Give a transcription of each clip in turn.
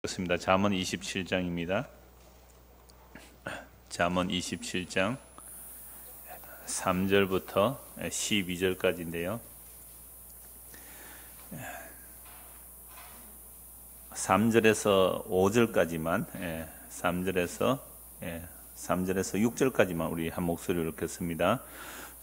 그렇습니다. 잠언 27장입니다. 잠언 27장 3절부터 12절까지인데요. 3절에서 5절까지만 3절에서 6절까지만 우리 한 목소리로 읽겠습니다.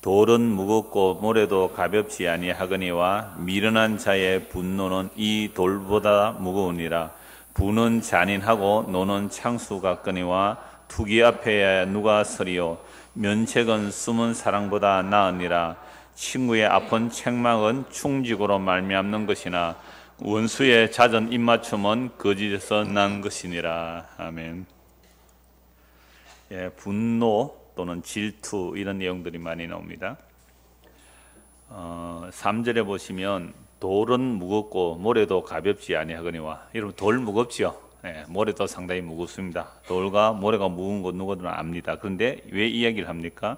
돌은 무겁고 모래도 가볍지 아니하거니와 미련한 자의 분노는 이 돌보다 무거우니라. 부는 잔인하고 노는 창수 같거니와 투기 앞에 누가 서리요. 면책은 숨은 사랑보다 나으니라. 친구의 아픈 책망은 충직으로 말미암는 것이나 원수의 잦은 입맞춤은 거짓에서 난 것이니라. 아멘. 분노 또는 질투 이런 내용들이 많이 나옵니다. 3절에 보시면 돌은 무겁고 모래도 가볍지 아니하거니와. 여러분 돌 무겁죠? 모래도 상당히 무겁습니다. 돌과 모래가 무거운 거 누구든 압니다. 그런데 왜 이야기를 합니까?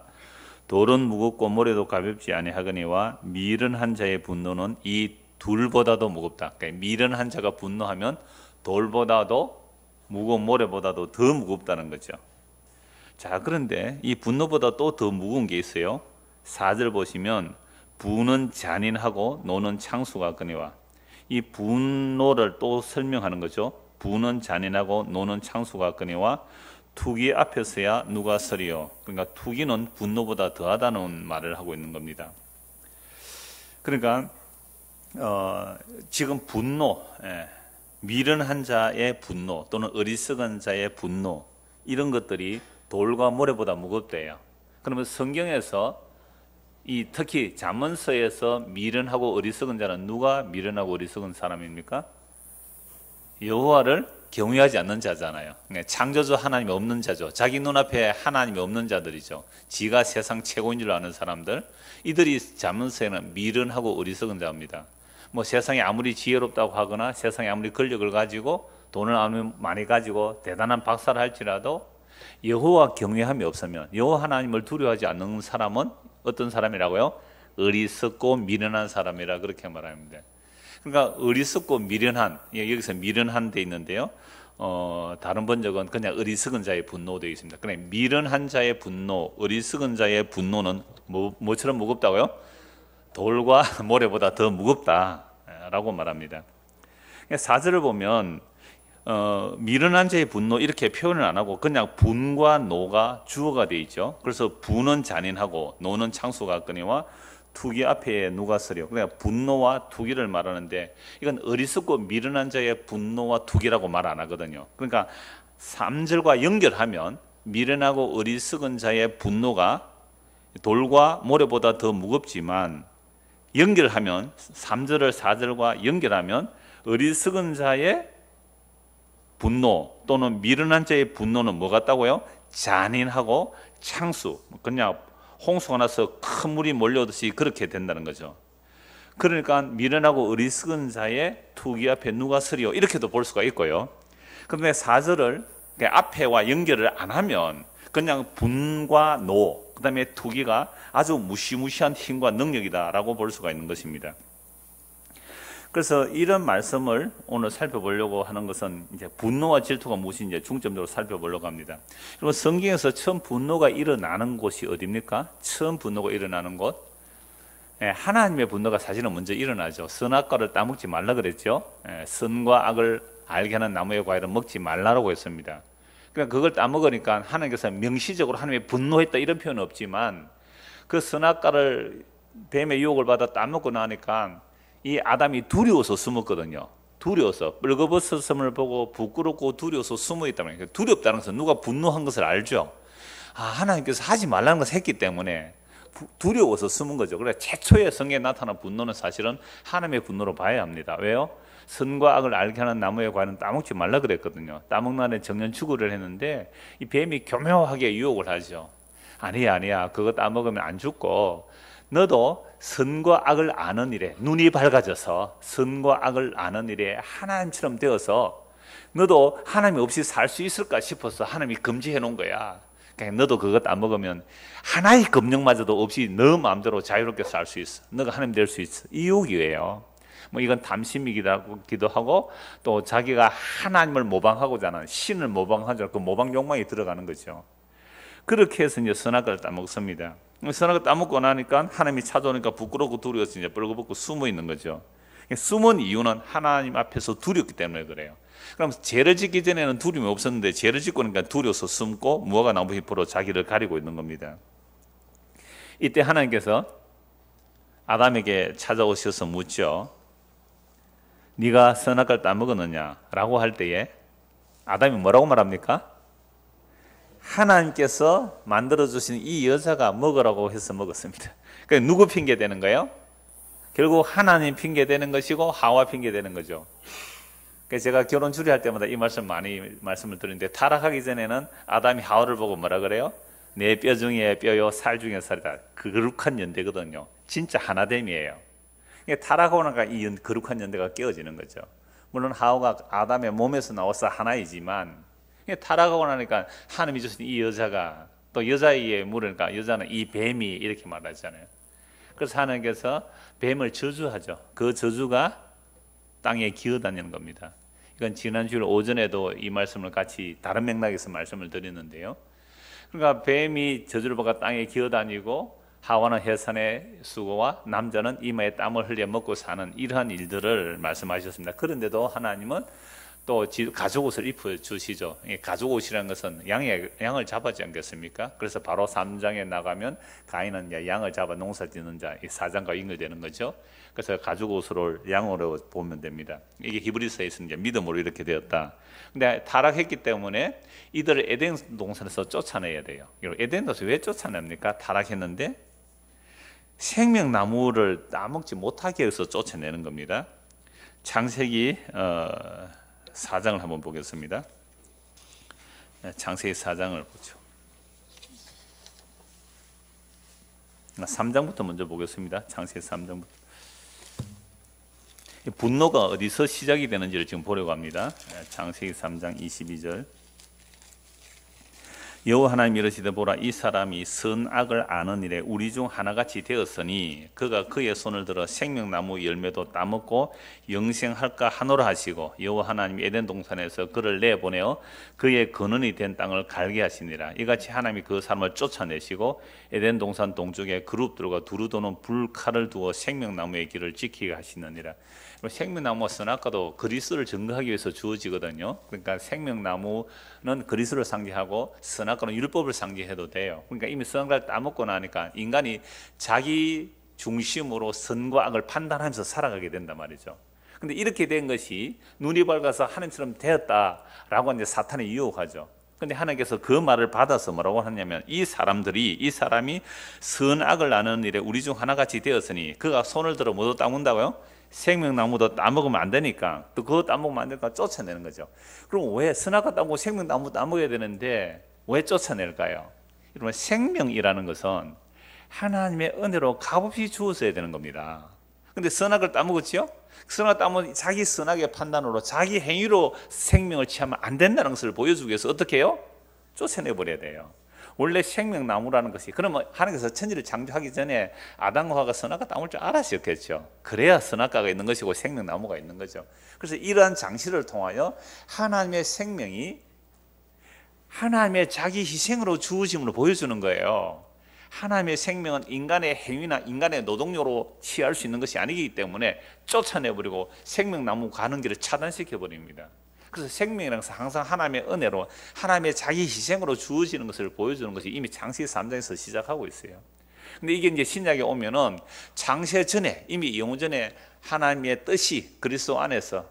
돌은 무겁고 모래도 가볍지 아니하거니와 미련한 자의 분노는 이 둘보다도 무겁다. 그러니까 미련한 자가 분노하면 돌보다도 무거운 모래보다도 더 무겁다는 거죠. 자, 그런데 이 분노보다 또 더 무거운 게 있어요. 4절 보시면 부는 잔인하고 노는 창수 같거니와. 이 분노를 또 설명하는 거죠. 부는 잔인하고 노는 창수 같거니와 투기 앞에서야 누가 서리요. 그러니까 투기는 분노보다 더하다는 말을 하고 있는 겁니다. 그러니까 지금 분노, 미련한 자의 분노 또는 어리석은 자의 분노 이런 것들이 돌과 모래보다 무겁대요. 그러면 성경에서 특히 잠언서에서 미련하고 어리석은 자는 누가 미련하고 어리석은 사람입니까? 여호와를 경외하지 않는 자잖아요. 창조주 하나님이 없는 자죠. 자기 눈앞에 하나님이 없는 자들이죠. 지가 세상 최고인 줄 아는 사람들, 이들이 잠언서에는 미련하고 어리석은 자입니다. 뭐 세상에 아무리 지혜롭다고 하거나 세상에 아무리 권력을 가지고 돈을 아무리 많이 가지고 대단한 박사를 할지라도 여호와 경외함이 없으면, 여호와 하나님을 두려워하지 않는 사람은 어떤 사람이라고요? 어리석고 미련한 사람이라 그렇게 말합니다. 그러니까 어리석고 미련한, 여기서 미련한 데 있는데요. 다른 번역은 그냥 어리석은 자의 분노 되어 있습니다. 그냥 미련한 자의 분노, 어리석은 자의 분노는 뭐처럼 무겁다고요? 돌과 모래보다 더 무겁다라고 말합니다. 4절을 보면 미련한 자의 분노 이렇게 표현을 안 하고 그냥 분과 노가 주어가 되어 있죠. 그래서 부는 잔인하고 노는 창수 같거니와 투기 앞에 누가 서려. 그러니까 분노와 투기를 말하는데 이건 어리석고 미련한 자의 분노와 투기라고 말 안 하거든요. 그러니까 3절과 연결하면 미련하고 어리석은 자의 분노가 돌과 모래보다 더 무겁지만 연결하면 3절을 4절과 연결하면 어리석은 자의 분노 또는 미련한 자의 분노는 뭐 같다고요? 잔인하고 창수, 그냥 홍수가 나서 큰 물이 몰려오듯이 그렇게 된다는 거죠. 그러니까 미련하고 어리석은 자의 투기 앞에 누가 서리요 이렇게도 볼 수가 있고요. 그런데 4절을 앞에와 연결을 안 하면 그냥 분과 노, 그 다음에 투기가 아주 무시무시한 힘과 능력이다라고 볼 수가 있는 것입니다. 그래서 이런 말씀을 오늘 살펴보려고 하는 것은 이제 분노와 질투가 무엇인지 중점적으로 살펴보려고 합니다. 그리고 성경에서 처음 분노가 일어나는 곳이 어디입니까? 처음 분노가 일어나는 곳? 하나님의 분노가 사실은 먼저 일어나죠. 선악과를 따먹지 말라 그랬죠. 선과 악을 알게 하는 나무의 과일은 먹지 말라고 했습니다. 그러니까 그걸 따먹으니까 하나님께서 명시적으로 하나님의 분노했다 이런 표현은 없지만 그 선악과를 뱀의 유혹을 받아 따먹고 나니까 이 아담이 두려워서 숨었거든요. 두려워서 벌거벗었음을 보고 부끄럽고 두려워서 숨어 있다는 거예요. 두렵다는 것은 누가 분노한 것을 알죠. 하나님께서 하지 말라는 것을 했기 때문에 두려워서 숨은 거죠. 그래서 최초의 성경에 나타난 분노는 사실은 하나님의 분노로 봐야 합니다. 왜요? 선과 악을 알게 하는 나무의 과일은 따먹지 말라 그랬거든요. 따먹는 정년 추구를 했는데 이 뱀이 교묘하게 유혹을 하죠. 아니야 그거 따먹으면 안 죽고 너도 선과 악을 아는 일에 눈이 밝아져서 선과 악을 아는 일에 하나님처럼 되어서 너도 하나님 없이 살 수 있을까 싶어서 하나님이 금지해 놓은 거야. 그러니까 너도 그것 안 먹으면 하나의 검령마저도 없이 너 마음대로 자유롭게 살 수 있어. 너가 하나님 될 수 있어. 이 유혹이에요. 뭐 이건 탐심이기도 하고 또 자기가 하나님을 모방하고자 하는 신을 모방하죠. 그 모방 욕망이 들어가는 거죠. 그렇게 해서 이제 선악과를 따먹습니다. 선악과를 따먹고 나니까 하나님이 찾아오니까 부끄럽고 두려워서 이제 벌거벗고 숨어 있는 거죠. 숨은 이유는 하나님 앞에서 두렵기 때문에 그래요. 그럼 죄를 짓기 전에는 두려움이 없었는데 죄를 짓고 나니까 두려워서 숨고 무화과 나무 잎으로 자기를 가리고 있는 겁니다. 이때 하나님께서 아담에게 찾아오셔서 묻죠. 네가 선악과를 따먹었느냐? 라고 할 때에 아담이 뭐라고 말합니까? 하나님께서 만들어주신 이 여자가 먹으라고 해서 먹었습니다. 그러니까 누구 핑계 되는 거예요? 결국 하나님 핑계 되는 것이고 하와 핑계 되는 거죠. 그래서 제가 결혼 주례할 때마다 이 말씀 많이 말씀을 드리는데, 타락하기 전에는 아담이 하와를 보고 뭐라 그래요? 내 뼈 중에 뼈요 살 중에 살이다. 그 거룩한 연대거든요. 진짜 하나됨이에요. 타락하고 나니까 이 거룩한 연대가 깨어지는 거죠. 물론 하와가 아담의 몸에서 나와서 하나이지만 타락하고 나니까 하나님이 주신 이 여자가 또 여자의 물으니까 여자는 이 뱀이 이렇게 말하잖아요. 그래서 하나님께서 뱀을 저주하죠. 그 저주가 땅에 기어다니는 겁니다. 이건 지난주 오전에도 이 말씀을 같이 다른 맥락에서 말씀을 드렸는데요. 그러니까 뱀이 저주를 받아 땅에 기어다니고 하와는 해산의 수고와 남자는 이마에 땀을 흘려 먹고 사는 이러한 일들을 말씀하셨습니다. 그런데도 하나님은 또 가죽옷을 입혀주시죠. 가죽옷이라는 것은 양을 잡았지 않겠습니까? 그래서 바로 3장에 나가면 가인은 양을 잡아 농사 짓는 자, 4장과 연결되는 거죠. 그래서 가죽옷으로 양으로 보면 됩니다. 이게 히브리서에서 이제 믿음으로 이렇게 되었다. 근데 타락했기 때문에 이들을 에덴 동산에서 쫓아내야 돼요. 에덴 동산 왜 쫓아냅니까? 타락했는데 생명나무를 따먹지 못하게 해서 쫓아내는 겁니다. 창세기 4장을 한번 보겠습니다. 창세기 4장을 보죠. 3장부터 먼저 보겠습니다. 창세기 3장부터. 분노가 어디서 시작이 되는지를 지금 보려고 합니다. 창세기 3장 22절. 여호와 하나님이 이르시되 보라, 이 사람이 선악을 아는 일에 우리 중 하나같이 되었으니 그가 그의 손을 들어 생명나무 열매도 따먹고 영생할까 하노라 하시고, 여호와 하나님이 에덴 동산에서 그를 내보내어 그의 근원이 된 땅을 갈게 하시니라. 이같이 하나님이 그 사람을 쫓아내시고 에덴 동산 동쪽에 그룹들과 두루 도는 불칼을 두어 생명나무의 길을 지키게 하시느니라. 생명나무와 선악과도 그리스도를 증거하기 위해서 주어지거든요. 그러니까 생명나무는 그리스도를 상징하고 선악과는 율법을 상징해도 돼요. 그러니까 이미 선악과를 따먹고 나니까 인간이 자기 중심으로 선과 악을 판단하면서 살아가게 된단 말이죠. 근데 이렇게 된 것이 눈이 밝아서 하나님처럼 되었다라고 이제 사탄이 유혹하죠. 근데 하나님께서 그 말을 받아서 뭐라고 하냐면, 이 사람이 선악을 아는 일에 우리 중 하나같이 되었으니 그가 손을 들어 모두 따문다고요? 생명나무도 따먹으면 안 되니까, 또 그거 따먹으면 안 되니까 쫓아내는 거죠. 그럼 왜 선악과 따먹고 생명나무 따먹어야 되는데 왜 쫓아낼까요? 여러분, 생명이라는 것은 하나님의 은혜로 값없이 주어져야 되는 겁니다. 근데 선악을 따먹었지요? 선악을 따먹으면 자기 선악의 판단으로 자기 행위로 생명을 취하면 안 된다는 것을 보여주기 위해서 어떻게 해요? 쫓아내버려야 돼요. 원래 생명나무라는 것이, 그러면 하나님께서 천지를 창조하기 전에 아담과 하와가 선악과 따먹을 줄 알았었겠죠. 그래야 선악과가 있는 것이고 생명나무가 있는 거죠. 그래서 이러한 장치를 통하여 하나님의 생명이 하나님의 자기 희생으로 주어짐을 보여주는 거예요. 하나님의 생명은 인간의 행위나 인간의 노동력으로 취할 수 있는 것이 아니기 때문에 쫓아내버리고 생명나무 가는 길을 차단시켜버립니다. 그래서 생명이라는 것은 항상 하나님의 은혜로, 하나님의 자기 희생으로 주어지는 것을 보여주는 것이 이미 창세기 3장에서 시작하고 있어요. 근데 이게 이제 신약에 오면은 창세 전에, 이미 영원 전에 하나님의 뜻이 그리스도 안에서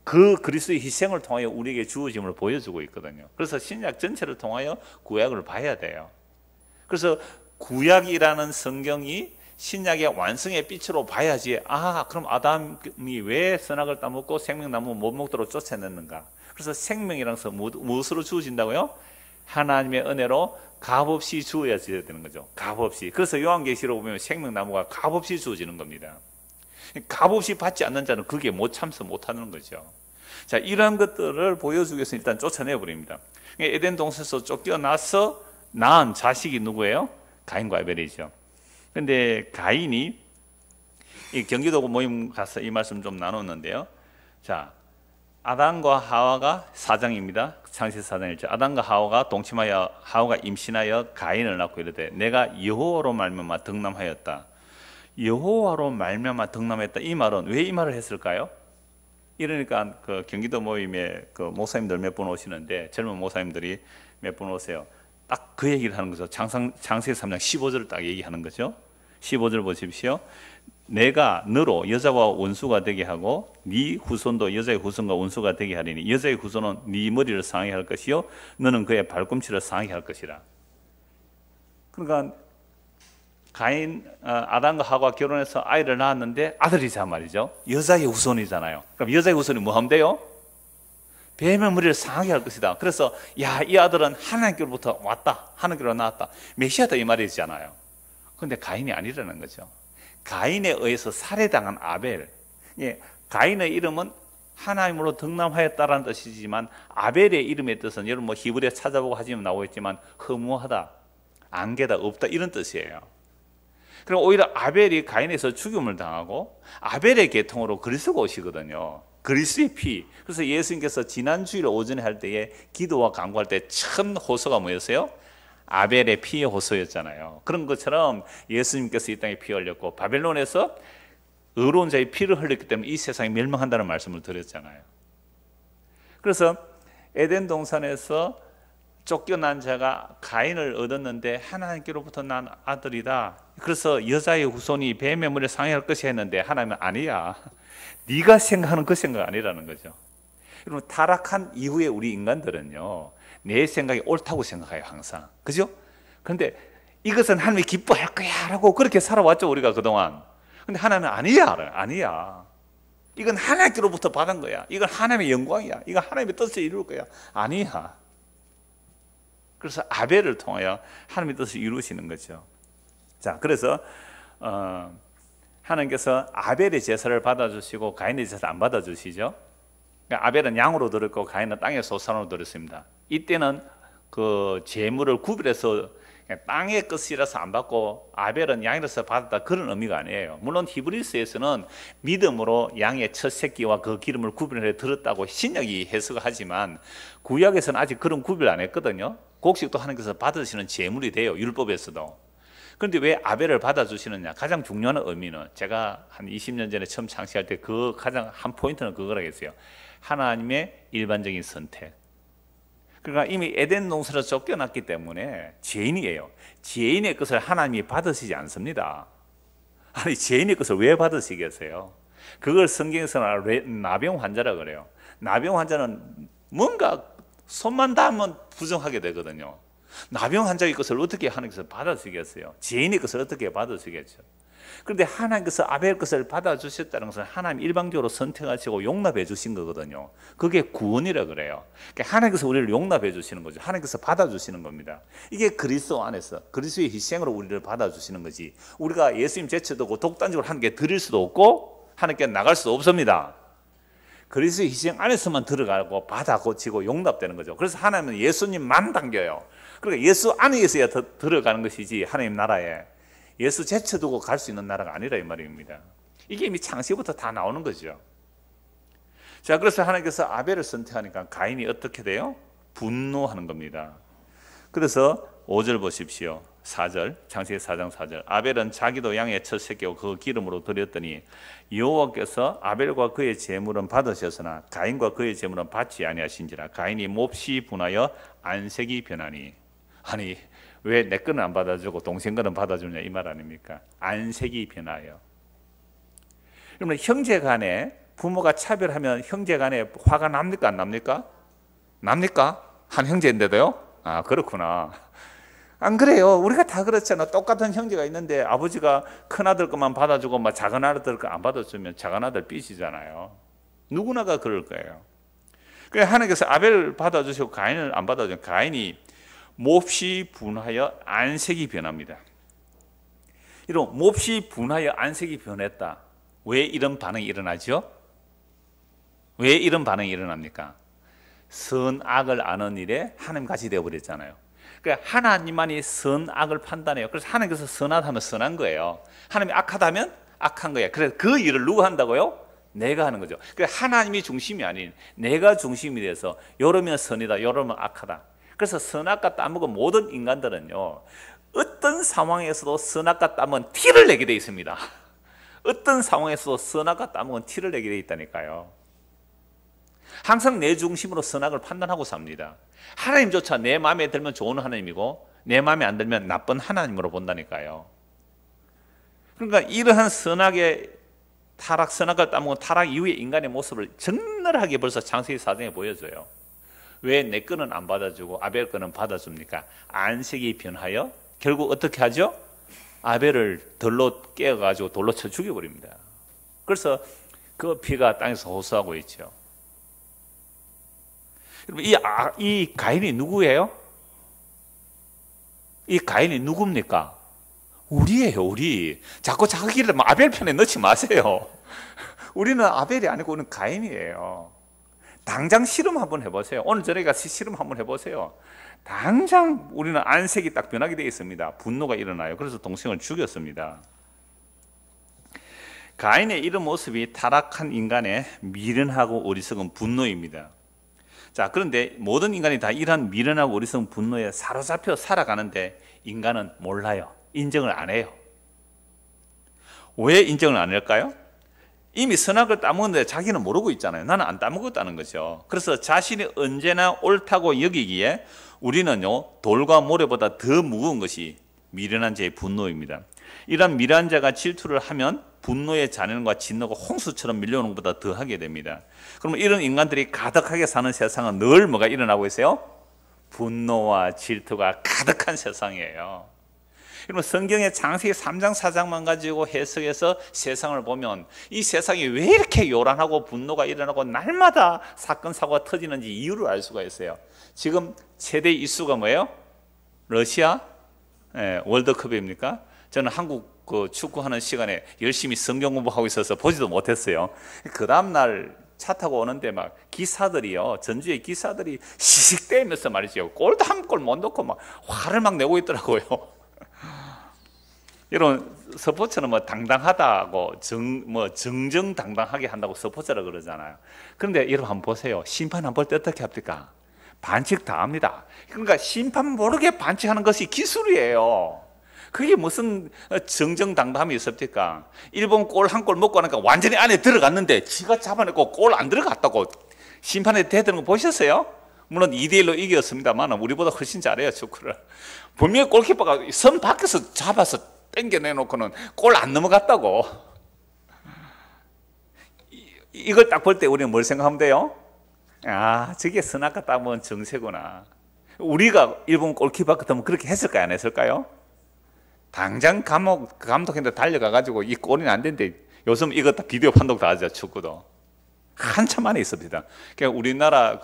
그 그리스도의 희생을 통하여 우리에게 주어짐을 보여주고 있거든요. 그래서 신약 전체를 통하여 구약을 봐야 돼요. 그래서 구약이라는 성경이 신약의 완성의 빛으로 봐야지, 그럼 아담이 왜 선악을 따먹고 생명나무 못 먹도록 쫓아냈는가? 그래서 생명이라는 것은 무엇으로 주어진다고요? 하나님의 은혜로 값없이 주어야 되는 거죠. 값없이. 그래서 요한계시록 보면 생명나무가 값없이 주어지는 겁니다. 값없이 받지 않는 자는 그게 못 참서 못하는 거죠. 자, 이러한 것들을 보여주기 위해서 일단 쫓아내버립니다. 에덴 동산에서 쫓겨나서 낳은 자식이 누구예요? 가인과 아벨이죠. 근데 가인이 이 경기도 모임 가서 이 말씀 좀 나눴는데요. 자, 아담과 하와가 4장입니다. 창세기 4장 1절. 아담과 하와가 동침하여 하와가 임신하여 가인을 낳고 이르되 내가 여호와로 말미암아 득남하였다. 여호와로 말미암아 득남했다. 이 말은 왜 이 말을 했을까요? 이러니까 그 경기도 모임에 그 목사님들 몇 분 오시는데 젊은 목사님들이 몇 분 오세요. 딱 그 얘기를 하는 거죠. 창세기 3장 15절을 딱 얘기하는 거죠. 15절 보십시오. 내가 너로 여자와 원수가 되게 하고 네 후손도 여자의 후손과 원수가 되게 하리니 여자의 후손은 네 머리를 상하게 할 것이요 너는 그의 발꿈치를 상하게 할 것이라. 그러니까 아담과 하와 결혼해서 아이를 낳았는데 아들이자 말이죠. 여자의 후손이잖아요. 그럼 여자의 후손이 뭐 하면 돼요? 뱀의 머리를 상하게 할 것이다. 그래서 이 아들은 하나님께로부터 왔다. 하나님께로 나왔다. 메시아다 이 말이잖아요. 그런데 가인이 아니라는 거죠. 가인에 의해서 살해당한 아벨. 예, 가인의 이름은 하나님으로 득남하였다라는 뜻이지만 아벨의 이름의 뜻은 여러분 뭐 히브리어 찾아보고 하시면 나오겠지만 허무하다, 안개다, 없다 이런 뜻이에요. 그럼 오히려 아벨이 가인에서 죽임을 당하고 아벨의 계통으로 그리스도가 오시거든요. 그리스도의 피. 그래서 예수님께서 지난 주일 오전에 할 때에 기도와 간구할 때 첫 호소가 뭐였어요? 아벨의 피의 호소였잖아요. 그런 것처럼 예수님께서 이 땅에 피 흘렸고 바벨론에서 의로운 자의 피를 흘렸기 때문에 이 세상이 멸망한다는 말씀을 드렸잖아요. 그래서 에덴 동산에서 쫓겨난 자가 가인을 얻었는데 하나님께로부터 난 아들이다. 그래서 여자의 후손이 뱀의 물에 상해할 것이 했는데 하나님은 아니야. 네가 생각하는 그 생각 아니라는 거죠. 여러분 타락한 이후에 우리 인간들은요. 내 생각이 옳다고 생각해요 항상. 그죠? 그런데 이것은 하나님이 기뻐할 거야 라고 그렇게 살아왔죠 우리가 그동안. 근데 하나님은 아니야. 이건 하나님께로부터 받은 거야. 이건 하나님의 영광이야. 이건 하나님의 뜻을 이룰 거야. 아니야. 그래서 아벨을 통하여 하나님의 뜻을 이루시는 거죠. 자, 그래서 하나님께서 아벨의 제사를 받아주시고 가인의 제사를 안 받아주시죠. 그러니까 아벨은 양으로 드렸고 가인은 땅의 소산으로 드렸습니다. 이때는 그 제물을 구별해서 땅의 것이라서 안 받고 아벨은 양이라서 받았다 그런 의미가 아니에요. 물론 히브리서에서는 믿음으로 양의 첫 새끼와 그 기름을 구별해 들었다고 신약이 해석하지만 구약에서는 아직 그런 구별 안 했거든요. 곡식도 하나님께서 받으시는 제물이 돼요. 율법에서도. 그런데 왜 아벨을 받아주시느냐? 가장 중요한 의미는 제가 한 20년 전에 처음 창시할 때 그 가장 한 포인트는 그거라겠어요. 하나님의 일반적인 선택. 그러니까 이미 에덴 동산에서 쫓겨났기 때문에 죄인이에요. 죄인의 것을 하나님이 받으시지 않습니다. 아니 죄인의 것을 왜 받으시겠어요? 그걸 성경에서는 나병 환자라 그래요. 나병 환자는 뭔가 손만 닿으면 부정하게 되거든요. 나병 환자의 것을 어떻게 하나님께서 받아주시겠어요? 죄인의 것을 어떻게 받아주시겠죠? 그런데 하나님께서 아벨 것을 받아주셨다는 것은 하나님 일방적으로 선택하시고 용납해 주신 거거든요. 그게 구원이라 그래요. 그러니까 하나님께서 우리를 용납해 주시는 거죠. 하나님께서 받아주시는 겁니다. 이게 그리스도 안에서 그리스도의 희생으로 우리를 받아주시는 거지. 우리가 예수님 제쳐두고 독단적으로 하나님께 드릴 수도 없고 하나님께 나갈 수도 없습니다. 그리스도의 희생 안에서만 들어가고 받아 고치고 용납되는 거죠. 그래서 하나님은 예수님만 당겨요. 그러니까 예수 안에 있어야 들어가는 것이지 하나님 나라에 예수 제쳐두고 갈 수 있는 나라가 아니라 이 말입니다. 이게 이미 창세부터 다 나오는 거죠. 자, 그래서 하나님께서 아벨을 선택하니까 가인이 어떻게 돼요? 분노하는 겁니다. 그래서 5절 보십시오. 4절, 창세기 4장 4절. 아벨은 자기도 양의 첫 새끼고 그 기름으로 드렸더니 여호와께서 아벨과 그의 제물은 받으셨으나 가인과 그의 제물은 받지 아니하신지라. 가인이 몹시 분하여 안색이 변하니. 아니 왜 내 거는 안 받아주고 동생 거는 받아주냐 이 말 아닙니까? 안색이 변하여. 그러면 형제 간에 부모가 차별하면 형제 간에 화가 납니까 안 납니까? 납니까? 한 형제인데도요? 아 그렇구나. 안 그래요? 우리가 다 그렇잖아. 똑같은 형제가 있는데 아버지가 큰아들 것만 받아주고 막 작은 아들 거 안 받아주면 작은 아들 삐지잖아요. 누구나가 그럴 거예요. 그래서 하나님께서 아벨을 받아주시고 가인을 안 받아주면 가인이 몹시 분하여 안색이 변합니다. 이런 몹시 분하여 안색이 변했다. 왜 이런 반응이 일어나죠? 왜 이런 반응이 일어납니까? 선악을 아는 일에 하나님같이 되어버렸잖아요. 그러니까 하나님만이 선악을 판단해요. 그래서 하나님께서 선하다면 선한 거예요. 하나님이 악하다면 악한 거야. 그래서 그 일을 누가 한다고요? 내가 하는 거죠. 그러니까 하나님이 중심이 아닌 내가 중심이 돼서 요러면 선이다, 요러면 악하다. 그래서 선악과 따먹은 모든 인간들은요, 어떤 상황에서도 선악과 따먹은 티를 내게 돼 있습니다. 어떤 상황에서도 선악과 따먹은 티를 내게 돼 있다니까요. 항상 내 중심으로 선악을 판단하고 삽니다. 하나님조차 내 마음에 들면 좋은 하나님이고 내 마음에 안 들면 나쁜 하나님으로 본다니까요. 그러니까 이러한 선악의 타락, 선악을 따먹은 타락 이후의 인간의 모습을 적나라하게 벌써 창세기 4장에 보여줘요. 왜 내 거는 안 받아주고 아벨 거는 받아줍니까? 안색이 변하여 결국 어떻게 하죠? 아벨을 돌로 깨어가지고 돌로 쳐 죽여버립니다. 그래서 그 피가 땅에서 호수하고 있죠. 여러분, 이 가인이 누구예요? 이 가인이 누굽니까? 우리예요, 우리. 자꾸 자기를 아벨 편에 넣지 마세요. 우리는 아벨이 아니고 우리는 가인이에요. 당장 실험 한번 해보세요. 오늘 저녁에 가서 실험 한번 해보세요. 당장 우리는 안색이 딱 변하게 되어 있습니다. 분노가 일어나요. 그래서 동생을 죽였습니다. 가인의 이런 모습이 타락한 인간의 미련하고 어리석은 분노입니다. 자, 그런데 모든 인간이 다 이러한 미련하고 어리석은 분노에 사로잡혀 살아가는데 인간은 몰라요. 인정을 안 해요. 왜 인정을 안 할까요? 이미 선악을 따먹는데 자기는 모르고 있잖아요. 나는 안 따먹었다는 거죠. 그래서 자신이 언제나 옳다고 여기기에 우리는요, 돌과 모래보다 더 무거운 것이 미련한 자의 분노입니다. 이런 미련한 자가 질투를 하면 분노의 잔인과 진노가 홍수처럼 밀려오는 것보다 더 하게 됩니다. 그러면 이런 인간들이 가득하게 사는 세상은 늘 뭐가 일어나고 있어요? 분노와 질투가 가득한 세상이에요. 여러분, 성경의 창세기 3장 4장만 가지고 해석해서 세상을 보면 이 세상이 왜 이렇게 요란하고 분노가 일어나고 날마다 사건 사고가 터지는지 이유를 알 수가 있어요. 지금 최대 이슈가 뭐예요? 러시아 월드컵입니까? 저는 한국 그 축구하는 시간에 열심히 성경 공부하고 있어서 보지도 못했어요. 그 다음날 차 타고 오는데 막 기사들이요, 전주의 기사들이 시식대면서 말이죠, 골도 한 골 못 넣고 막 화를 막 내고 있더라고요. 여러분, 스포츠는 뭐 당당하다고 정정당당하게 한다고 스포츠라 그러잖아요. 그런데 여러분 한번 보세요. 심판 안 볼 때 어떻게 합니까? 반칙 다 합니다. 그러니까 심판 모르게 반칙하는 것이 기술이에요. 그게 무슨 정정당당함이 있습니까? 일본 골 한 골 먹고 나니까 완전히 안에 들어갔는데 지가 잡아내고 골 안 들어갔다고 심판에 대드는 거 보셨어요? 물론 2대1로 이겼습니다만 우리보다 훨씬 잘해요, 축구를. 분명히 골키퍼가 선 밖에서 잡아서 땡겨내놓고는 골 안 넘어갔다고. 이걸 딱 볼 때 우리는 뭘 생각하면 돼요? 아, 저게 선악과 따먹은 정세구나. 우리가 일본 골키퍼 같으면 그렇게 했을까요, 안 했을까요? 당장 감독한테 달려가가지고 이 골이 안 된대. 요즘 이거 다 비디오 판독 다 하죠, 축구도. 한참 안에 있습니다. 그러니까 우리나라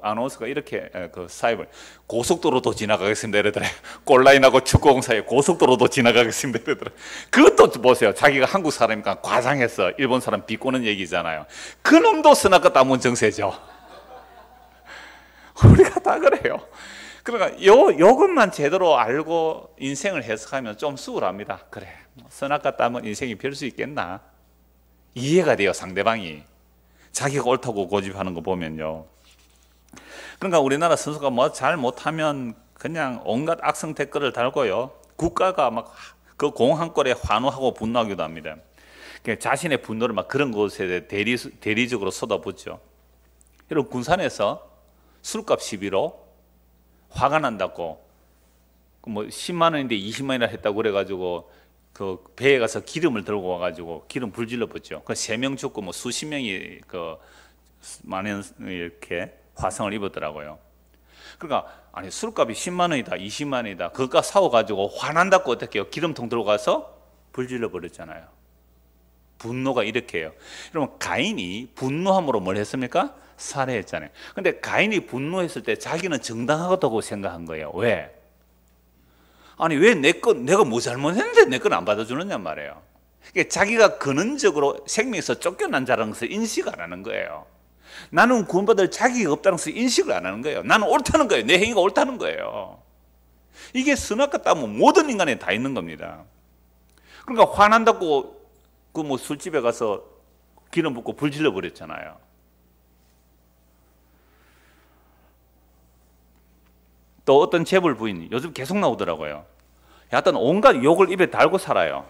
아나운서가 이렇게 사입을 고속도로도 지나가겠습니다 이러더래요. 골라인하고 축구공 사이에 고속도로도 지나가겠습니다 이러더래요. 그것도 보세요. 자기가 한국 사람이니까 과장해서 일본 사람 비꼬는 얘기잖아요. 그놈도 선악과 따먹은 정세죠. 우리가 다 그래요. 그러니까 요것만 제대로 알고 인생을 해석하면 좀 수월합니다. 그래, 선악과 따먹은 인생이 별 수 있겠나? 이해가 돼요, 상대방이. 자기가 옳다고 고집하는 거 보면요. 그러니까 우리나라 선수가 뭐 잘 못하면 그냥 온갖 악성 댓글을 달고요. 국가가 막 그 공 한 골에 환호하고 분노하기도 합니다. 자신의 분노를 막 그런 것에 대리적으로 쏟아붓죠. 여러분, 군산에서 술값 시비로 화가 난다고 뭐 10만 원인데 20만 원이나 했다고 그래가지고 그 배에 가서 기름을 들고 와가지고 기름 불질러 붙죠. 그 3명 죽고 뭐 수십 명이 많은 이렇게 화상을 입었더라고요. 그러니까 아니, 술값이 10만 원이다, 20만 원이다, 그것과 싸워가지고 화난다고 어떻게 해요? 기름통 들고 가서 불질러 버렸잖아요. 분노가 이렇게 해요. 여러분, 가인이 분노함으로 뭘 했습니까? 살해했잖아요. 근데 가인이 분노했을 때 자기는 정당하다고 생각한 거예요. 왜? 아니, 왜 내가 뭐 잘못했는데 내 건 안 받아주느냐 말이에요. 그러니까 자기가 근원적으로 생명에서 쫓겨난 자라는 것을 인식 안 하는 거예요. 나는 구원받을 자격이 없다는 것을 인식을 안 하는 거예요. 나는 옳다는 거예요. 내 행위가 옳다는 거예요. 이게 선악과 따먹은 모든 인간에 다 있는 겁니다. 그러니까 화난다고 그 뭐 술집에 가서 기름 붓고 불 질러 버렸잖아요. 또 어떤 재벌 부인이 요즘 계속 나오더라고요. 하여튼 온갖 욕을 입에 달고 살아요.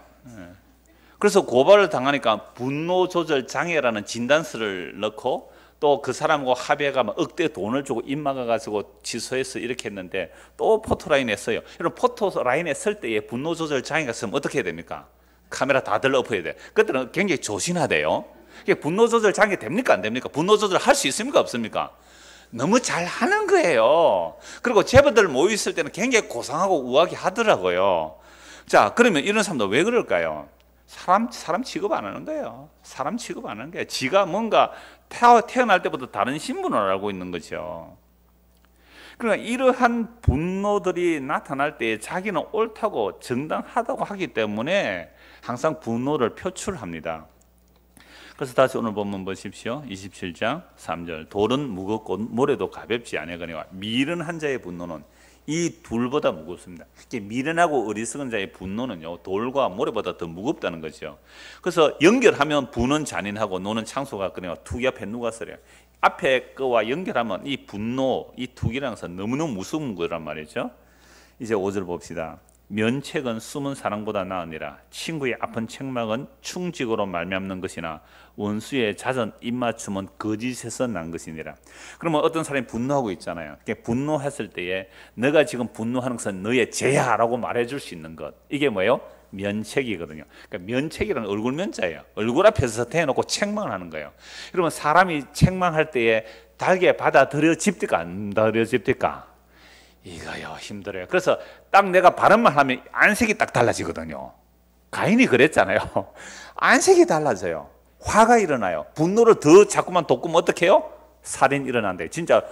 그래서 고발을 당하니까 분노 조절 장애라는 진단서를 넣고 또 그 사람하고 합의가 막 억대 돈을 주고 입 막아가지고 취소해서 이렇게 했는데 또 포토라인에 써요. 이런 포토라인에 쓸 때에 분노 조절 장애가 있으면 어떻게 해야 됩니까? 카메라 다들 엎어야 돼. 그때는 굉장히 조심하대요. 이게 분노 조절 장애 됩니까? 안 됩니까? 분노 조절 할 수 있습니까? 없습니까? 너무 잘 하는 거예요. 그리고 재벌들 모여 있을 때는 굉장히 고상하고 우아하게 하더라고요. 자, 그러면 이런 사람들 왜 그럴까요? 사람 취급 안 하는 거예요. 사람 취급 안 하는 거예요. 지가 뭔가 태어날 때부터 다른 신분을 알고 있는 거죠. 그러니까 이러한 분노들이 나타날 때 자기는 옳다고 정당하다고 하기 때문에 항상 분노를 표출합니다. 그래서 다시 오늘 본문 보십시오. 27장 3절. 돌은 무겁고 모래도 가볍지 아니하거니와 미련한 자의 분노는 이 둘보다 무겁습니다. 미련하고 어리석은 자의 분노는요, 돌과 모래보다 더 무겁다는 거죠. 그래서 연결하면 부는 잔인하고 노는 창소 같거니와 투기 앞에 누가 서래요. 앞에 거와 연결하면 이 분노, 이 투기라는 것은 너무너무 무서운 거란 말이죠. 이제 5절 봅시다. 면책은 숨은 사랑보다 나으니라. 친구의 아픈 책망은 충직으로 말미암는 것이나 원수의 잦은 입맞춤은 거짓에서 난 것이니라. 그러면 어떤 사람이 분노하고 있잖아요. 분노했을 때에 너가 지금 분노하는 것은 너의 죄야라고 말해줄 수 있는 것, 이게 뭐예요? 면책이거든요. 그러니까 면책이라는 얼굴 면자예요. 얼굴 앞에서 대놓고 책망을 하는 거예요. 그러면 사람이 책망할 때에 달게 받아들여집니까? 안 받아들여집니까? 이거요, 힘들어요. 그래서 딱 내가 발음만 하면 안색이 딱 달라지거든요. 가인이 그랬잖아요. 안색이 달라져요. 화가 일어나요. 분노를 더 자꾸만 돋구면 어떻게 해요? 살인 일어난대요. 진짜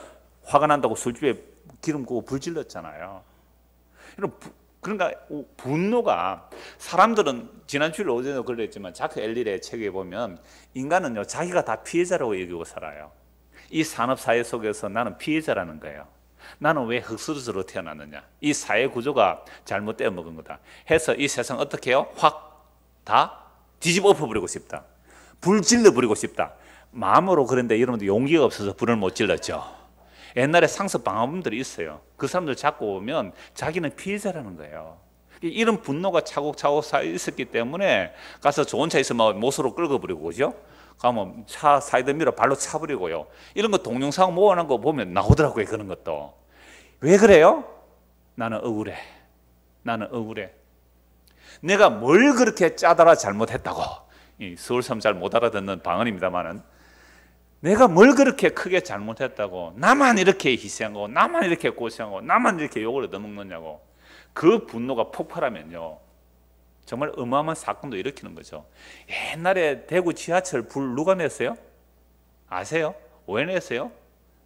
화가 난다고 술집에 기름 부고 불 질렀잖아요. 그러니까 분노가, 사람들은 지난주에 어제도 그랬지만 자크 엘릴의 책에 보면 인간은요, 자기가 다 피해자라고 여기고 살아요. 이 산업사회 속에서 나는 피해자라는 거예요. 나는 왜 흙수저로 태어났느냐, 이 사회 구조가 잘못되어 먹은 거다 해서 이 세상 어떻게 해요? 확 다 뒤집어 엎어버리고 싶다. 불 질러버리고 싶다. 마음으로. 그런데 여러분들 용기가 없어서 불을 못 질렀죠. 옛날에 상습 방화범들이 있어요. 그 사람들 잡고 오면 자기는 피해자라는 거예요. 이런 분노가 차곡차곡 쌓여 있었기 때문에 가서 좋은 차 있으면 못으로 끌어버리고, 그죠? 가면 차 사이드 미러 발로 차버리고요. 이런 거 동영상 모아놓은 거 보면 나오더라고요. 그런 것도. 왜 그래요? 나는 억울해. 나는 억울해. 내가 뭘 그렇게 짜다라 잘못했다고. 이 서울 사람 잘 못 알아듣는 방언입니다만은, 내가 뭘 그렇게 크게 잘못했다고 나만 이렇게 희생하고 나만 이렇게 고생하고 나만 이렇게 욕을 얻어먹느냐고. 그 분노가 폭발하면요, 정말 어마어마한 사건도 일으키는 거죠. 옛날에 대구 지하철 불 누가 냈어요? 아세요? 왜 냈어요?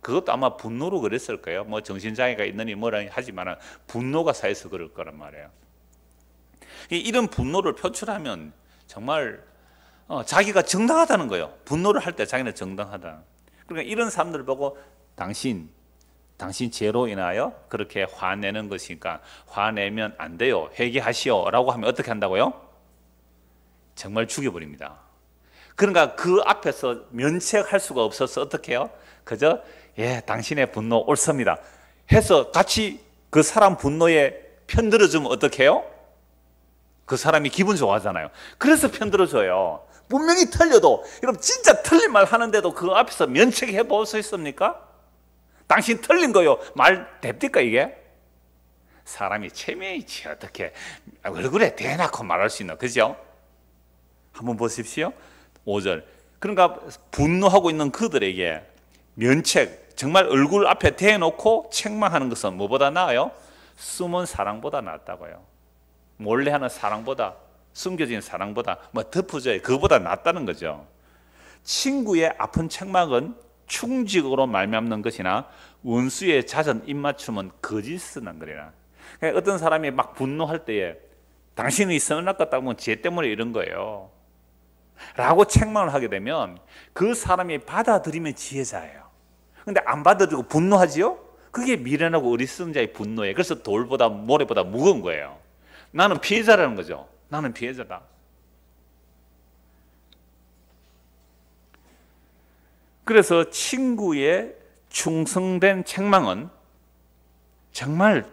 그것도 아마 분노로 그랬을 거예요. 뭐 정신장애가 있느니 뭐라 하지만 분노가 쌓여서 그럴 거란 말이에요. 이런 분노를 표출하면 정말 자기가 정당하다는 거예요. 분노를 할 때 자기는 정당하다. 그러니까 이런 사람들 보고 당신 죄로 인하여 그렇게 화내는 것이니까 화내면 안 돼요. 회개하시오 라고 하면 어떻게 한다고요? 정말 죽여버립니다. 그러니까 그 앞에서 면책할 수가 없어서 어떻게 해요? 그저 당신의 분노 옳습니다 해서 같이 그 사람 분노에 편들어주면 어떻게 해요? 그 사람이 기분 좋아하잖아요. 그래서 편들어줘요. 분명히 틀려도, 여러분 진짜 틀린 말 하는데도 그 앞에서 면책해 볼 수 있습니까? 당신 틀린 거요. 말 됩니까 이게? 사람이 체면이지 어떻게 얼굴에 대놓고 말할 수 있나, 그죠? 한번 보십시오. 5절. 그러니까 분노하고 있는 그들에게 면책, 정말 얼굴 앞에 대놓고 책망하는 것은 뭐보다 나아요? 숨은 사랑보다 낫다고요. 몰래 하는 사랑보다, 숨겨진 사랑보다, 덮어져야 그거보다 낫다는 거죠. 친구의 아픈 책망은 충직으로 말미암는 것이나 원수의 잦은 입맞춤은 거짓을 난 거리라. 그러니까 어떤 사람이 막 분노할 때에 당신이 선악같다고 하면 쟤 때문에 이런 거예요 라고 책망을 하게 되면 그 사람이 받아들이면 지혜자예요. 근데 안 받아들이고 분노하지요? 그게 미련하고 어리석은 자의 분노예요. 그래서 돌보다 모래보다 무거운 거예요. 나는 피해자라는 거죠. 나는 피해자다. 그래서 친구의 충성된 책망은 정말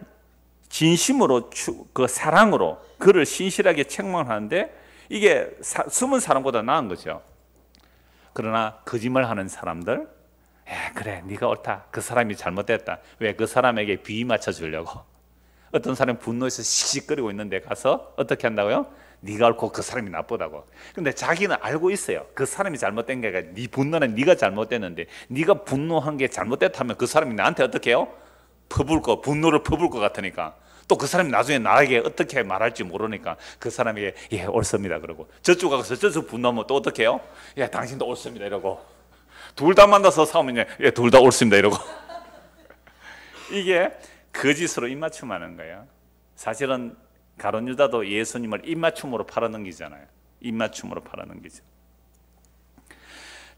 진심으로 그 사랑으로 그를 신실하게 책망하는데 이게 숨은 사람보다 나은 거죠. 그러나 거짓말하는 사람들, 그래 네가 옳다, 그 사람이 잘못됐다, 왜 그 사람에게 비위 맞춰 주려고. 어떤 사람이 분노해서 씩씩거리고 있는데 가서 어떻게 한다고요? 네가 옳고 그 사람이 나쁘다고. 근데 자기는 알고 있어요. 그 사람이 잘못된 게 아니라 네 분노는 네가 잘못됐는데, 네가 분노한 게 잘못됐다면 그 사람이 나한테 어떻게 해요? 분노를 퍼부을 것 같으니까. 또 그 사람이 나중에 나에게 어떻게 말할지 모르니까 그 사람에게 예 옳습니다 그러고, 저쪽 가서 저쪽 분노하면 또 어떻게 해요? 예 당신도 옳습니다 이러고, 둘 다 만나서 싸우면 예 둘 다 옳습니다 이러고. 이게 거짓으로 입맞춤하는 거예요. 사실은 가룟 유다도 예수님을 입맞춤으로 팔아넘기잖아요. 입맞춤으로 팔아넘기죠.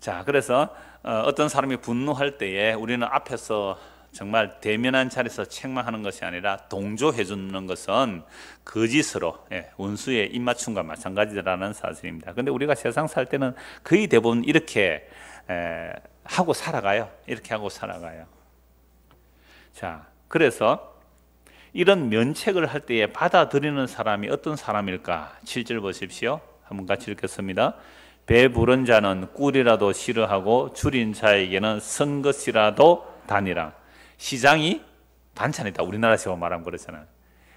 자, 그래서 어떤 사람이 분노할 때에 우리는 앞에서 정말 대면한 자리에서 책망하는 것이 아니라 동조해 주는 것은 거짓으로 원수의 입맞춤과 마찬가지라는 사실입니다. 그런데 우리가 세상 살 때는 거의 대부분 이렇게 하고 살아가요. 이렇게 하고 살아가요. 자, 그래서 이런 면책을 할 때에 받아들이는 사람이 어떤 사람일까? 7절 보십시오. 한번 같이 읽겠습니다. 배부른 자는 꿀이라도 싫어하고 줄인 자에게는 선 것이라도 다니라. 시장이 반찬이다. 우리나라식으로 말하면 그렇잖아요.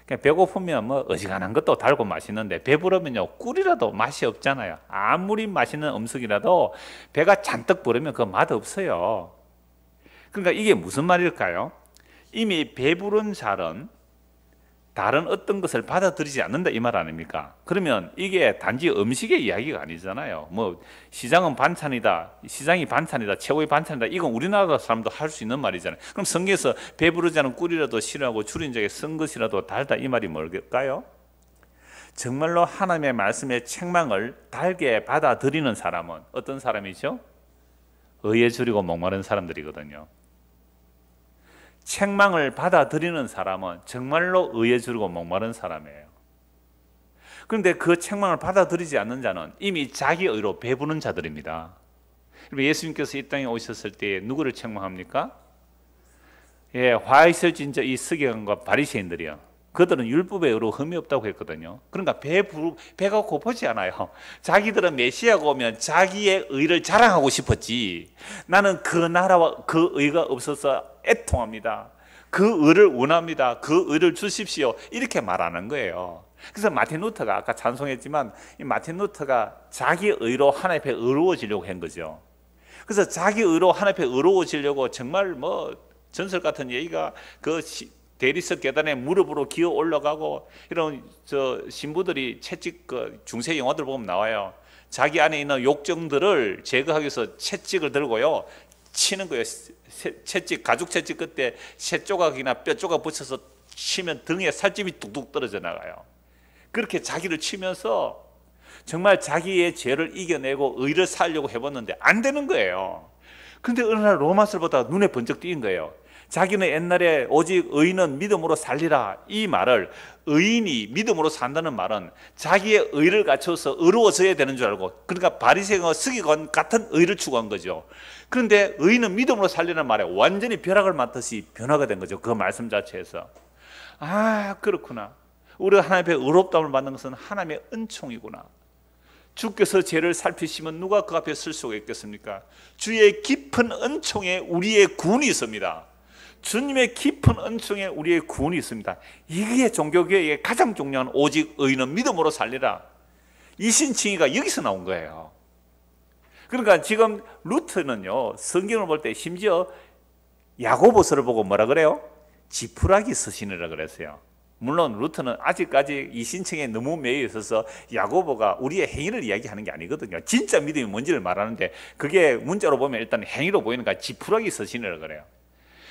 그러니까 배고프면 뭐 어지간한 것도 달고 맛있는데, 배부르면요 꿀이라도 맛이 없잖아요. 아무리 맛있는 음식이라도 배가 잔뜩 부르면 그 맛 없어요. 그러니까 이게 무슨 말일까요? 이미 배부른 자는 다른 어떤 것을 받아들이지 않는다 이 말 아닙니까? 그러면 이게 단지 음식의 이야기가 아니잖아요. 뭐 시장은 반찬이다, 시장이 반찬이다, 최고의 반찬이다, 이건 우리나라 사람도 할 수 있는 말이잖아요. 그럼 성경에서 배부르지 않은 꿀이라도 싫어하고 줄인 자에게 쓴 것이라도 달다 이 말이 뭘까요? 정말로 하나님의 말씀의 책망을 달게 받아들이는 사람은 어떤 사람이죠? 의에 줄이고 목마른 사람들이거든요. 책망을 받아들이는 사람은 정말로 의에 줄이고 목마른 사람이에요. 그런데 그 책망을 받아들이지 않는 자는 이미 자기 의로 배부른 자들입니다. 예수님께서 이 땅에 오셨을 때 누구를 책망합니까? 화 있을진저 이 서기관과 바리새인들이요. 그들은 율법의 의로 흠이 없다고 했거든요. 그러니까 배가 고프지 않아요. 자기들은 메시아가 오면 자기의 의를 자랑하고 싶었지, 나는 그 나라와 그 의가 없어서 애통합니다, 그 의를 원합니다, 그 의를 주십시오, 이렇게 말하는 거예요. 그래서 마틴 루터가 아까 찬송했지만, 이 마틴 루터가 자기 의로 하나님 앞에 의로워지려고 한 거죠. 그래서 자기 의로 하나님 앞에 의로워지려고 정말 뭐 전설 같은 얘기가, 그 대리석 계단에 무릎으로 기어 올라가고, 이런 신부들이 채찍, 중세 영화들 보면 나와요. 자기 안에 있는 욕정들을 제거하기 위해서 채찍을 들고요 치는 거예요. 채찍, 가죽 채찍 끝에 새 조각이나 뼈 조각 붙여서 치면 등에 살집이 뚝뚝 떨어져 나가요. 그렇게 자기를 치면서 정말 자기의 죄를 이겨내고 의를 살려고 해봤는데 안 되는 거예요. 근데 어느 날 로마서를 보다가 눈에 번쩍 띄인 거예요. 자기는 옛날에 오직 의인은 믿음으로 살리라, 이 말을, 의인이 믿음으로 산다는 말은 자기의 의를 갖춰서 의로워져야 되는 줄 알고, 그러니까 바리새인과 서기관 같은 의를 추구한 거죠. 그런데 의인은 믿음으로 살리는 말에 완전히 벼락을 맞듯이 변화가 된 거죠. 그 말씀 자체에서. 아, 그렇구나, 우리가 하나님 앞에 의롭다움을 받는 것은 하나님의 은총이구나. 주께서 죄를 살피시면 누가 그 앞에 설 수가 있겠습니까? 주의 깊은 은총에 우리의 구원이 있습니다. 주님의 깊은 은총에 우리의 구원이 있습니다. 이게 종교개혁의 가장 중요한, 오직 의인은 믿음으로 살리라, 이 신칭의가 여기서 나온 거예요. 그러니까 지금 루터는요 성경을 볼 때 심지어 야고보서를 보고 뭐라 그래요? 지푸라기 서신이라 그랬어요. 물론 루터는 아직까지 이 신청에 너무 매여 있어서 야고보가 우리의 행위를 이야기하는 게 아니거든요. 진짜 믿음이 뭔지를 말하는데, 그게 문자로 보면 일단 행위로 보이니까 지푸라기 서신이라 그래요.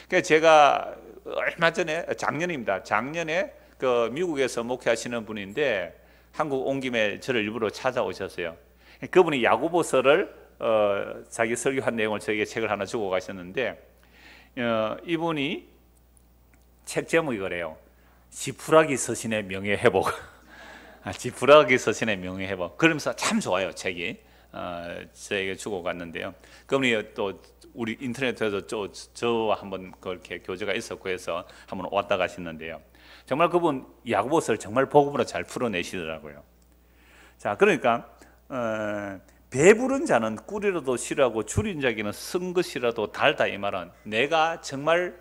그래서 제가 얼마 전에, 작년에 그 미국에서 목회하시는 분인데 한국 온 김에 저를 일부러 찾아오셨어요. 그분이 야고보서를 자기 설교한 내용을 저에게 책을 하나 주고 가셨는데, 이분이 책 제목이 그래요. 지푸라기 서신의 명예회복. 지푸라기 서신의 명예회복. 그러면서 참 좋아요 책이. 저에게 주고 갔는데요. 그분이 또 우리 인터넷에서 저와 한번 그렇게 교제가 있었고 해서 한번 왔다 가시는데요. 정말 그분 야고보서를 정말 복음으로 잘 풀어내시더라고요. 자, 그러니까 배부른 자는 꿀이라도 싫어하고 줄인 자에게는 쓴 것이라도 달다. 이 말은 내가 정말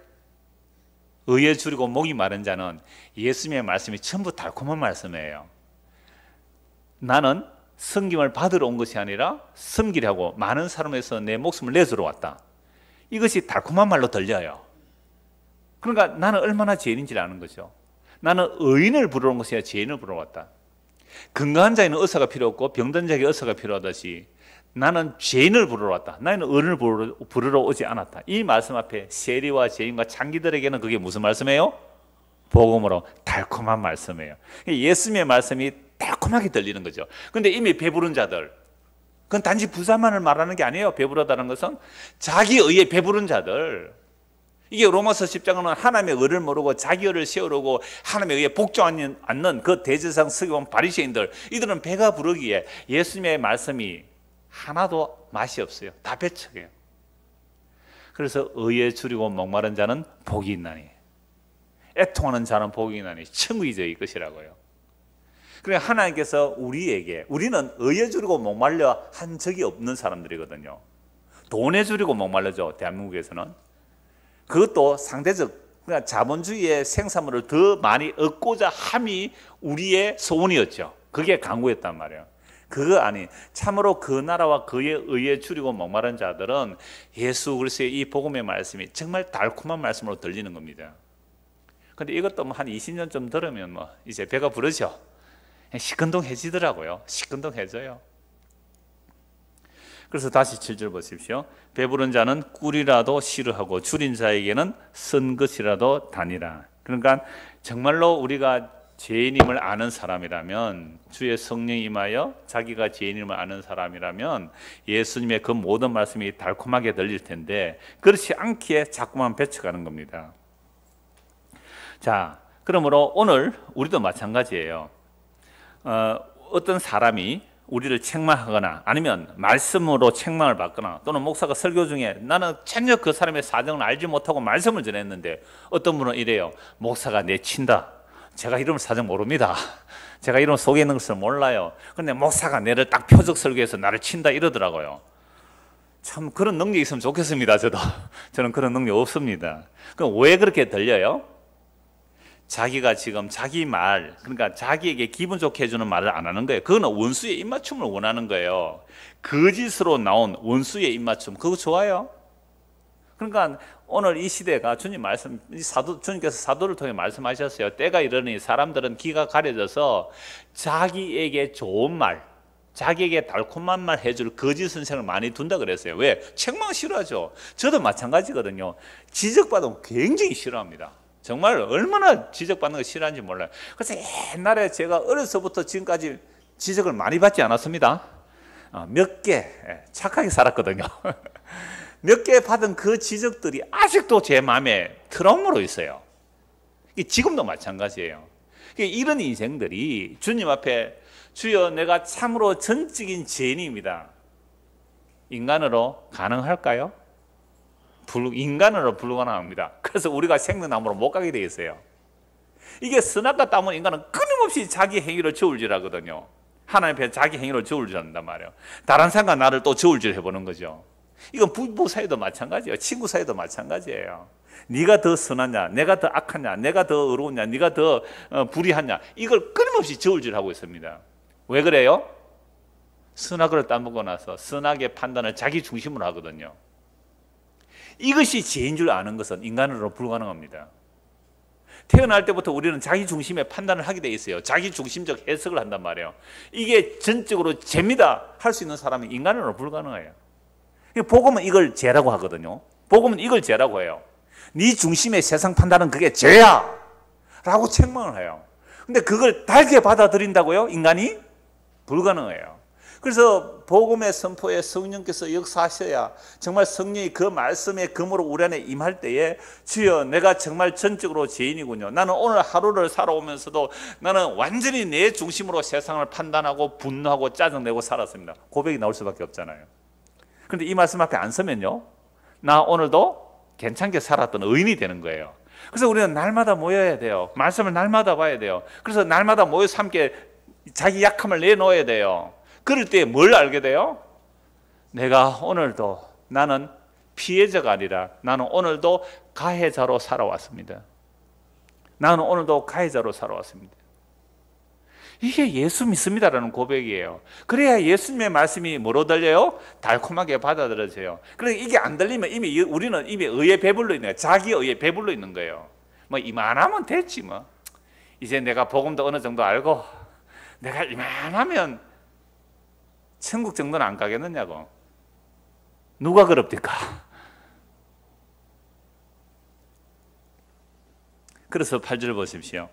의에 줄이고 목이 마른 자는 예수님의 말씀이 전부 달콤한 말씀이에요. 나는 섬김을 받으러 온 것이 아니라 섬기려고 많은 사람에서 내 목숨을 내주러 왔다. 이것이 달콤한 말로 들려요. 그러니까 나는 얼마나 죄인인지를 아는 거죠. 나는 의인을 부르러 온 것이 아니라 죄인을 부르러 왔다. 건강한 자에는 의사가 필요 없고 병든 자에게 의사가 필요하듯이 나는 죄인을 부르러 왔다. 나는 의인을 부르러 오지 않았다. 이 말씀 앞에 세리와 죄인과 창기들에게는 그게 무슨 말씀이에요? 복음으로 달콤한 말씀이에요. 예수님의 말씀이 달콤하게 들리는 거죠. 그런데 이미 배부른 자들, 그건 단지 부자만을 말하는 게 아니에요. 배부르다는 것은 자기 의에 배부른 자들. 이게 로마서 10장은 하나님의 의를 모르고 자기 의를 세우려고 하나님의 의에 복종하지 않는 그 대제사장 서기관 바리새인들, 이들은 배가 부르기에 예수님의 말씀이 하나도 맛이 없어요. 다 배척해요. 그래서 의에 줄이고 목마른 자는 복이 있나니, 애통하는 자는 복이 있나니 천국이 저희 것이라고요. 그러니까 하나님께서 우리는 의에 줄이고 목말려 한 적이 없는 사람들이거든요. 돈에 줄이고 목말르죠. 대한민국에서는. 그것도 상대적, 그러니까 자본주의의 생산물을 더 많이 얻고자 함이 우리의 소원이었죠. 그게 강구였단 말이에요. 그거 아니, 참으로 그 나라와 그의 의에 줄이고 목마른 자들은 예수 그리스도의 이 복음의 말씀이 정말 달콤한 말씀으로 들리는 겁니다. 근데 이것도 한 20년쯤 들으면 이제 배가 부르죠. 시큰둥해지더라고요. 시큰둥해져요. 그래서 다시 7절 보십시오. 배부른 자는 꿀이라도 싫어하고 줄인 자에게는 쓴 것이라도 다니라. 그러니까 정말로 우리가 죄인임을 아는 사람이라면, 주의 성령이 임하여 자기가 죄인임을 아는 사람이라면 예수님의 그 모든 말씀이 달콤하게 들릴 텐데, 그렇지 않기에 자꾸만 배쳐가는 겁니다. 자, 그러므로 오늘 우리도 마찬가지예요. 어떤 사람이 우리를 책망하거나 아니면 말씀으로 책망을 받거나, 또는 목사가 설교 중에 나는 전혀 그 사람의 사정을 알지 못하고 말씀을 전했는데 어떤 분은 이래요. 목사가 내친다. 제가 이런 사정 모릅니다. 제가 이런 속에 있는 것을 몰라요. 근데 목사가 내를 딱 표적 설교해서 나를 친다 이러더라고요. 참 그런 능력이 있으면 좋겠습니다. 저는 그런 능력 없습니다. 그럼 왜 그렇게 들려요? 자기가 지금 자기 말, 그러니까 자기에게 기분 좋게 해주는 말을 안 하는 거예요. 그거는 원수의 입맞춤을 원하는 거예요. 거짓으로 나온 원수의 입맞춤, 그거 좋아요. 그러니까 오늘 이 시대가 주님 말씀, 주님께서 사도를 통해 말씀하셨어요. 때가 이르니 사람들은 귀가 가려져서 자기에게 좋은 말, 자기에게 달콤한 말 해줄 거짓 선생을 많이 둔다 그랬어요. 왜? 책망 싫어하죠. 저도 마찬가지거든요. 지적받으면 굉장히 싫어합니다. 정말 얼마나 지적받는 거 싫어하는지 몰라요. 그래서 옛날에 제가 어려서부터 지금까지 지적을 많이 받지 않았습니다. 몇 개 착하게 살았거든요. 몇 개 받은 그 지적들이 아직도 제 마음에 트라우마로 있어요. 지금도 마찬가지예요. 이런 인생들이 주님 앞에 주여 내가 참으로 전적인 죄인입니다. 인간으로 가능할까요? 인간으로 불가능합니다. 그래서 우리가 생명나무로 못 가게 되어 있어요. 이게 선악과 따문 인간은 끊임없이 자기 행위를 저울질하거든요. 하나님 앞에 자기 행위를 저울질한단 말이에요. 다른 사람과 나를 또 저울질 해보는 거죠. 이건 부부 사이도 마찬가지예요. 친구 사이도 마찬가지예요. 네가 더 선하냐, 내가 더 악하냐, 내가 더 어려우냐, 네가 더 불의하냐, 이걸 끊임없이 저울질하고 있습니다. 왜 그래요? 선악을 따먹고 나서 선악의 판단을 자기 중심으로 하거든요. 이것이 죄인 줄 아는 것은 인간으로 불가능합니다. 태어날 때부터 우리는 자기 중심의 판단을 하게 돼 있어요. 자기 중심적 해석을 한단 말이에요. 이게 전적으로 죄입니다 할 수 있는 사람은 인간으로 불가능해요. 복음은 이걸 죄라고 하거든요. 복음은 이걸 죄라고 해요. 네 중심의 세상 판단은 그게 죄야 라고 책망을 해요. 근데 그걸 달게 받아들인다고요? 인간이? 불가능해요. 그래서 복음의 선포에 성령께서 역사하셔야 정말 성령이 그 말씀의 금으로 우리 안에 임할 때에 주여 내가 정말 전적으로 죄인이군요. 나는 오늘 하루를 살아오면서도 나는 완전히 내 중심으로 세상을 판단하고 분노하고 짜증내고 살았습니다. 고백이 나올 수밖에 없잖아요. 그런데 이 말씀 앞에 안 서면요, 나 오늘도 괜찮게 살았던 의인이 되는 거예요. 그래서 우리는 날마다 모여야 돼요. 말씀을 날마다 봐야 돼요. 그래서 날마다 모여서 함께 자기 약함을 내놓아야 돼요. 그럴 때 뭘 알게 돼요? 내가 오늘도 나는 피해자가 아니라 나는 오늘도 가해자로 살아왔습니다. 나는 오늘도 가해자로 살아왔습니다. 이게 예수 믿습니다라는 고백이에요. 그래야 예수님의 말씀이 뭐로 들려요? 달콤하게 받아들여져요. 그러니까 이게 안 들리면 이미 우리는 이미 의에 배불러 있는 거예요. 자기 의에 배불러 있는 거예요. 뭐 이만하면 됐지 뭐. 이제 내가 복음도 어느 정도 알고 내가 이만하면 천국 정도는 안 가겠느냐고. 누가 그럽니까? 그래서 8절 보십시오.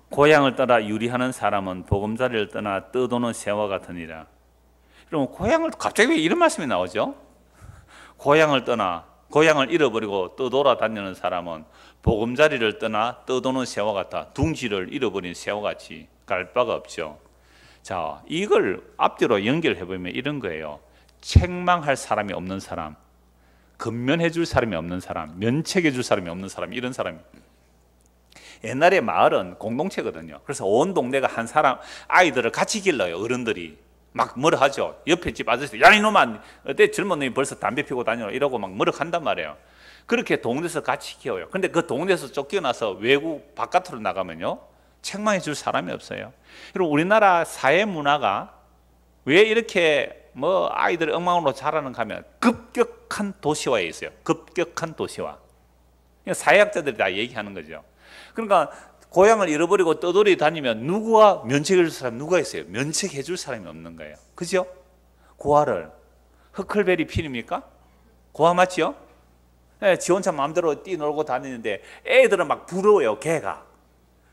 고향을 떠나 유리하는 사람은 보금자리를 떠나 떠도는 새와 같으니라. 그럼 고향을 갑자기 왜 이런 말씀이 나오죠? 고향을 떠나 고향을 잃어버리고 떠돌아다니는 사람은 보금자리를 떠나 떠도는 새와 같아. 둥지를 잃어버린 새와 같이 갈 바가 없죠. 자, 이걸 앞뒤로 연결해 보면 이런 거예요. 책망할 사람이 없는 사람, 근면해 줄 사람이 없는 사람, 면책해 줄 사람이 없는 사람, 이런 사람이. 옛날에 마을은 공동체거든요. 그래서 온 동네가 한 사람, 아이들을 같이 길러요. 어른들이 막 뭐라 하죠. 옆에 집 아저씨, 야 이놈아, 어때 젊은 놈이 벌써 담배 피고 다녀, 이러고 막 뭐라 한단 말이에요. 그렇게 동네에서 같이 키워요. 근데 그 동네에서 쫓겨나서 외국 바깥으로 나가면요, 책망해 줄 사람이 없어요. 그리고 우리나라 사회 문화가 왜 이렇게 뭐 아이들 엉망으로 자라는가 하면 급격한 도시화에 있어요. 급격한 도시화. 사회학자들이 다 얘기하는 거죠. 그러니까 고향을 잃어버리고 떠돌이 다니면 누구와 면책해 줄 사람 누가 있어요? 면책해 줄 사람이 없는 거예요. 그죠? 고아를 허클베리 필입니까? 고아 맞지요? 네, 지 혼자 마음대로 뛰놀고 다니는데 애들은 막 부러워요. 걔가.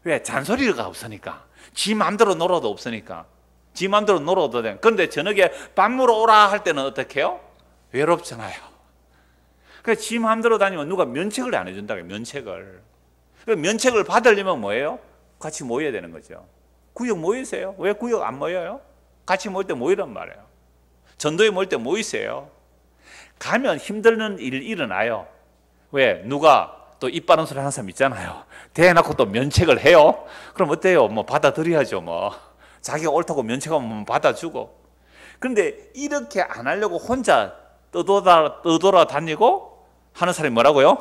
왜? 잔소리가 없으니까. 지 마음대로 놀아도 없으니까. 지 마음대로 놀아도 돼. 그런데 저녁에 밥 먹으러 오라 할 때는 어떻게 해요? 외롭잖아요. 그래서 지 마음대로 다니면 누가 면책을 안 해준다고요. 면책을. 면책을 받으려면 뭐예요? 같이 모여야 되는 거죠. 구역 모이세요. 왜 구역 안 모여요? 같이 모일 때 모이란 말이에요. 전도에 모일 때 모이세요. 가면 힘드는 일 일어나요. 왜? 누가 또 입 바른 소리 하는 사람 있잖아요. 대놓고 또 면책을 해요. 그럼 어때요? 뭐 받아들여야죠. 뭐 자기가 옳다고 면책하면 받아주고. 그런데 이렇게 안 하려고 혼자 떠돌아다니고 하는 사람이 뭐라고요?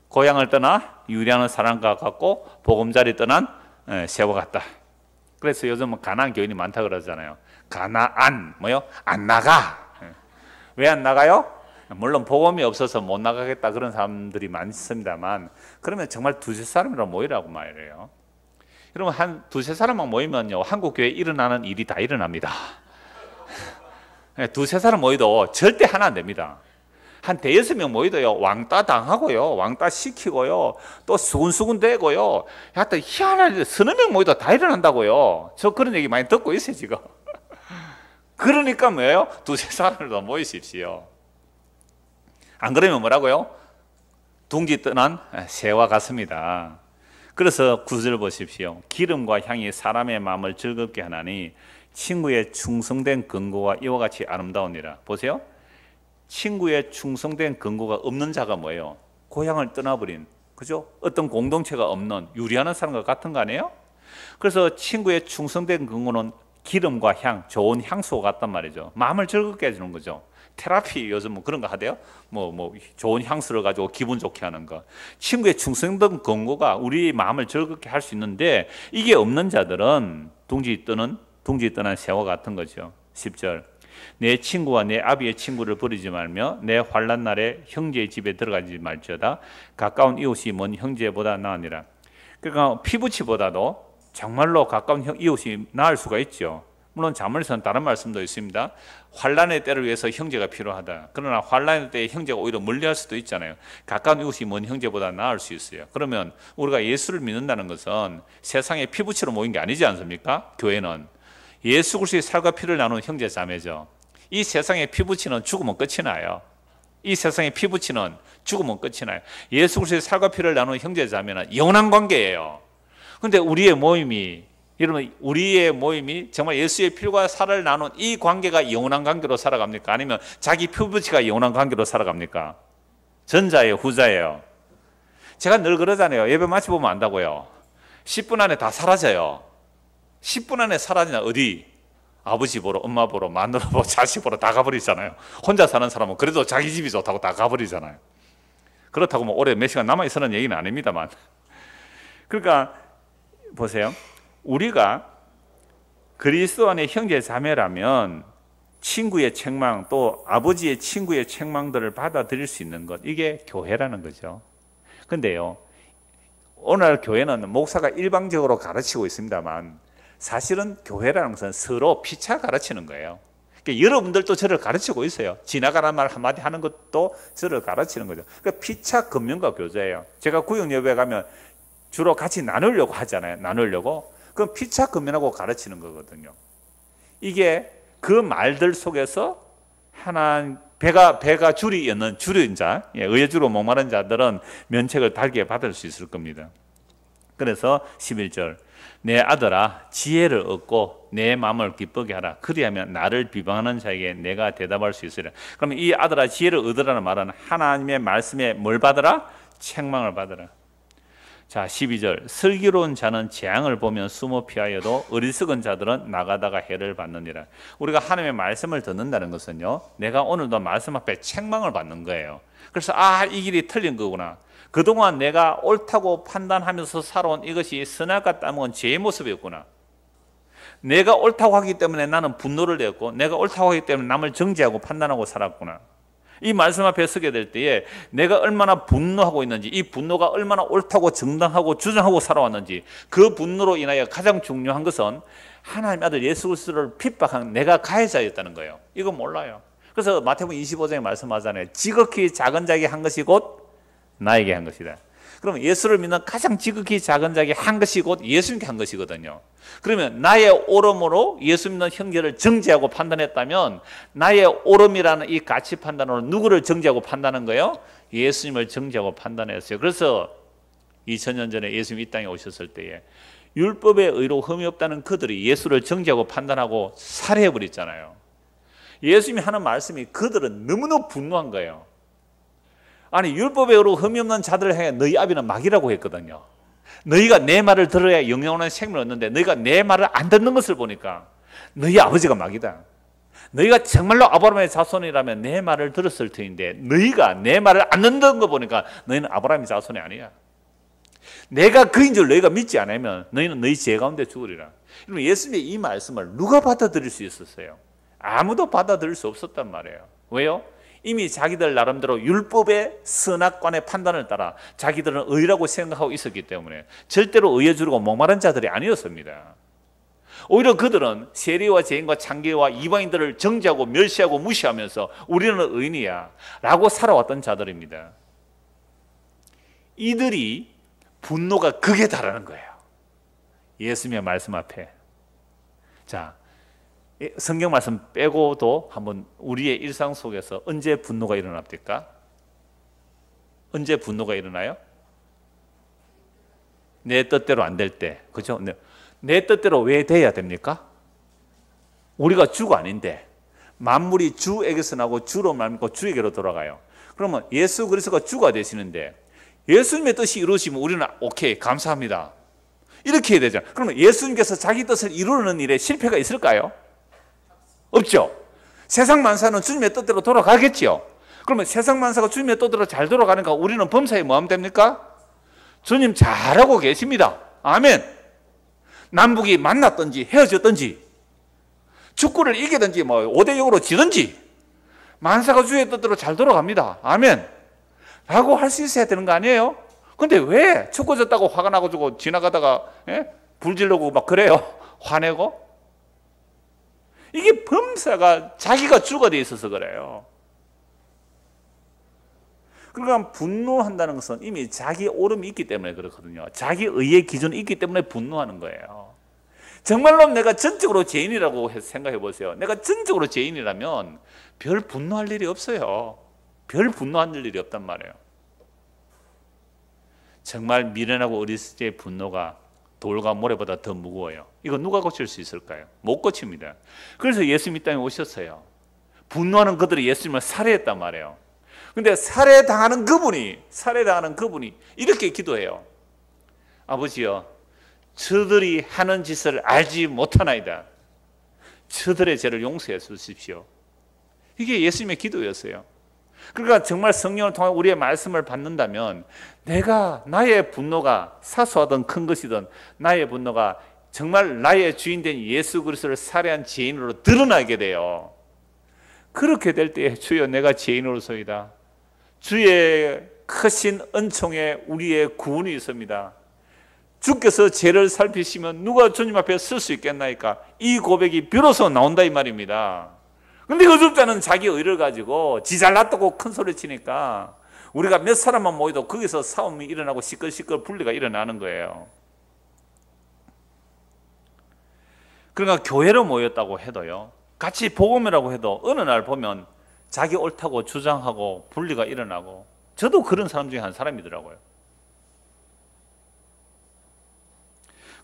고향을 떠나 유리하는 사람과 같고 보금자리 떠난 새와 같다. 그래서 요즘 가나안 교인이 많다 그러잖아요. 가나안 뭐요? 안 나가. 왜 안 나가요? 물론 복음이 없어서 못 나가겠다 그런 사람들이 많습니다만, 그러면 정말 두세 사람이라 모이라고 말이에요. 여러분 한 두세 사람만 모이면요, 한국 교회에 일어나는 일이 다 일어납니다. 두세 사람 모이도 절대 하나 안 됩니다. 한 대여섯 명 모이도요, 왕따 당하고요, 왕따 시키고요, 또 수군수군 대고요, 하여튼 희한하게 서너 명 모이도 다 일어난다고요. 저 그런 얘기 많이 듣고 있어요 지금. 그러니까 뭐예요? 두세 사람을 더 모이십시오. 안 그러면 뭐라고요? 둥지 떠난 새와 같습니다. 그래서 9절 보십시오. 기름과 향이 사람의 마음을 즐겁게 하나니 친구의 충성된 근거가 이와 같이 아름다우니라. 보세요. 친구의 충성된 근거가 없는 자가 뭐예요? 고향을 떠나버린, 그죠? 어떤 공동체가 없는 유리하는 사람과 같은 거 아니에요? 그래서 친구의 충성된 근거는 기름과 향, 좋은 향수와 같단 말이죠. 마음을 즐겁게 해주는 거죠. 테라피 요즘 뭐 그런 거 하대요? 뭐 좋은 향수를 가지고 기분 좋게 하는 거. 친구의 충성된 근거가 우리 마음을 즐겁게 할 수 있는데, 이게 없는 자들은 둥지 떠난 새와 같은 거죠. 10절. 내 친구와 내 아비의 친구를 버리지 말며 내 환난 날에 형제의 집에 들어가지 말지어다. 가까운 이웃이 먼 형제보다 나으니라. 그러니까 피부치보다도 정말로 가까운 이웃이 나을 수가 있죠. 물론 자문에서는 다른 말씀도 있습니다. 환난의 때를 위해서 형제가 필요하다. 그러나 환난의 때에 형제가 오히려 멀리할 수도 있잖아요. 가까운 이웃이 먼 형제보다 나을 수 있어요. 그러면 우리가 예수를 믿는다는 것은 세상에 피부치로 모인 게 아니지 않습니까? 교회는 예수 그리스도의 살과 피를 나누는 형제 자매죠. 이 세상의 피부치는 죽으면 끝이 나요. 이 세상의 피부치는 죽으면 끝이 나요. 예수 그리스도의 살과 피를 나누는 형제 자매는 영원한 관계예요. 그런데 우리의 모임이 여러분, 우리의 모임이 정말 예수의 피와 살을 나눈 이 관계가 영원한 관계로 살아갑니까? 아니면 자기 표부치가 영원한 관계로 살아갑니까? 전자예요, 후자예요? 제가 늘 그러잖아요. 예배 마치 보면 안다고요. 10분 안에 다 사라져요. 10분 안에 사라지나 어디? 아버지 보러, 엄마 보러, 마누라 보러, 자식 보러 다 가버리잖아요. 혼자 사는 사람은 그래도 자기 집이 좋다고 다 가버리잖아요. 그렇다고 뭐 오래 몇 시간 남아있으라는 얘기는 아닙니다만. 그러니까 보세요. 우리가 그리스도 안의 형제 자매라면 친구의 책망, 또 아버지의 친구의 책망들을 받아들일 수 있는 것, 이게 교회라는 거죠. 근데요, 오늘 교회는 목사가 일방적으로 가르치고 있습니다만 사실은 교회라는 것은 서로 피차 가르치는 거예요. 그러니까 여러분들도 저를 가르치고 있어요. 지나가란 말 한마디 하는 것도 저를 가르치는 거죠. 그러니까 피차 금융과 교제예요. 제가 구역예배 가면 주로 같이 나누려고 하잖아요. 나누려고. 그럼 피차 금융하고 가르치는 거거든요. 이게 그 말들 속에서 하나 배가 줄이 있는 줄인 자, 의회주로 목마른 자들은 면책을 달게 받을 수 있을 겁니다. 그래서 11절, 내 아들아 지혜를 얻고 내 마음을 기쁘게 하라. 그리하면 나를 비방하는 자에게 내가 대답할 수 있으리라. 그러면 이 아들아 지혜를 얻으라는 말은 하나님의 말씀에 뭘 받으라? 책망을 받으라. 자, 12절, 슬기로운 자는 재앙을 보면 숨어 피하여도 어리석은 자들은 나가다가 해를 받느니라. 우리가 하나님의 말씀을 듣는다는 것은요, 내가 오늘도 말씀 앞에 책망을 받는 거예요. 그래서 이 길이 틀린 거구나. 그동안 내가 옳다고 판단하면서 살아온 이것이 선악과 따먹은 죄의 모습이었구나. 내가 옳다고 하기 때문에 나는 분노를 냈고, 내가 옳다고 하기 때문에 남을 정죄하고 판단하고 살았구나. 이 말씀 앞에 서게 될 때에 내가 얼마나 분노하고 있는지, 이 분노가 얼마나 옳다고 정당하고 주장하고 살아왔는지, 그 분노로 인하여 가장 중요한 것은 하나님 아들 예수 그리스도를 핍박한 내가 가해자였다는 거예요. 이거 몰라요. 그래서 마태복음 25장에 말씀하잖아요. 지극히 작은 자에게 한 것이 곧 나에게 한 것이다. 그러면 예수를 믿는 가장 지극히 작은 자에게 한 것이 곧 예수님께 한 것이거든요. 그러면 나의 옳음으로 예수 믿는 형제를 정죄하고 판단했다면 나의 옳음이라는 이 가치 판단으로 누구를 정죄하고 판단한 거예요? 예수님을 정죄하고 판단했어요. 그래서 2000년 전에 예수님이 이 땅에 오셨을 때에 율법의 의로 흠이 없다는 그들이 예수를 정죄하고 판단하고 살해해버렸잖아요. 예수님이 하는 말씀이 그들은 너무너무 분노한 거예요. 아니, 율법의 의로 흠이 없는 자들을 향해 너희 아비는 마귀라고 했거든요. 너희가 내 말을 들어야 영영하는 생명을 얻는데 너희가 내 말을 안 듣는 것을 보니까 너희 아버지가 마귀다. 너희가 정말로 아브라함의 자손이라면 내 말을 들었을 터인데 너희가 내 말을 안 듣는 거 보니까 너희는 아브라함의 자손이 아니야. 내가 그인 줄 너희가 믿지 않으면 너희는 너희 죄 가운데 죽으리라. 그럼 예수님의 이 말씀을 누가 받아들일 수 있었어요? 아무도 받아들일 수 없었단 말이에요. 왜요? 이미 자기들 나름대로 율법의 선악관의 판단을 따라 자기들은 의라고 생각하고 있었기 때문에 절대로 의에 주르고 목마른 자들이 아니었습니다. 오히려 그들은 세리와 죄인과 창기와 이방인들을 정죄하고 멸시하고 무시하면서 우리는 의인이야 라고 살아왔던 자들입니다. 이들이 분노가 극에 달하는 거예요. 예수님의 말씀 앞에. 자, 성경 말씀 빼고도 한번 우리의 일상 속에서 언제 분노가 일어납니까? 언제 분노가 일어나요? 내 뜻대로 안 될 때, 그죠? 내 뜻대로 왜 돼야 됩니까? 우리가 주가 아닌데 만물이 주에게서 나고 주로 말미암고 주에게로 돌아가요. 그러면 예수 그리스도가 주가 되시는데 예수님의 뜻이 이루어지면 우리는 오케이, 감사합니다, 이렇게 해야 되잖아요. 그러면 예수님께서 자기 뜻을 이루는 일에 실패가 있을까요? 없죠. 세상 만사는 주님의 뜻대로 돌아가겠죠. 그러면 세상 만사가 주님의 뜻대로 잘 돌아가니까 우리는 범사에 뭐 하면 됩니까? 주님 잘하고 계십니다. 아멘. 남북이 만났든지 헤어졌든지 축구를 이기든지 뭐 5대0으로 지든지 만사가 주의 뜻대로 잘 돌아갑니다. 아멘 라고 할 수 있어야 되는 거 아니에요? 근데 왜 축구 졌다고 화가 나가지고 지나가다가 불 지르고 막 그래요? 화내고? 이게 범사가 자기가 주가 돼 있어서 그래요. 그러니까 분노한다는 것은 이미 자기 옳음이 있기 때문에 그렇거든요. 자기 의의 기준이 있기 때문에 분노하는 거예요. 정말로 내가 전적으로 죄인이라고 생각해 보세요. 내가 전적으로 죄인이라면 별 분노할 일이 없어요. 별 분노할 일이 없단 말이에요. 정말 미련하고 어리석의 분노가 돌과 모래보다 더 무거워요. 이거 누가 고칠 수 있을까요? 못 고칩니다. 그래서 예수님 이 땅에 오셨어요. 분노하는 그들이 예수님을 살해했단 말이에요. 근데 살해당하는 그분이 이렇게 기도해요. 아버지여, 저들이 하는 짓을 알지 못하나이다. 저들의 죄를 용서해 주십시오. 이게 예수님의 기도였어요. 그러니까 정말 성령을 통해 우리의 말씀을 받는다면 나의 분노가 사소하든 큰 것이든 나의 분노가 정말 나의 주인된 예수 그리스도를 살해한 죄인으로 드러나게 돼요. 그렇게 될 때 주여 내가 죄인으로서이다. 주의 크신 은총에 우리의 구원이 있습니다. 주께서 죄를 살피시면 누가 주님 앞에 설 수 있겠나이까? 이 고백이 비로소 나온다 이 말입니다. 근데 거듭자는 자기 의를 가지고 지 잘났다고 큰 소리 치니까 우리가 몇 사람만 모여도 거기서 싸움이 일어나고 시끌시끌 분리가 일어나는 거예요. 그러니까 교회로 모였다고 해도요, 같이 복음이라고 해도 어느 날 보면 자기 옳다고 주장하고 분리가 일어나고, 저도 그런 사람 중에 한 사람이더라고요.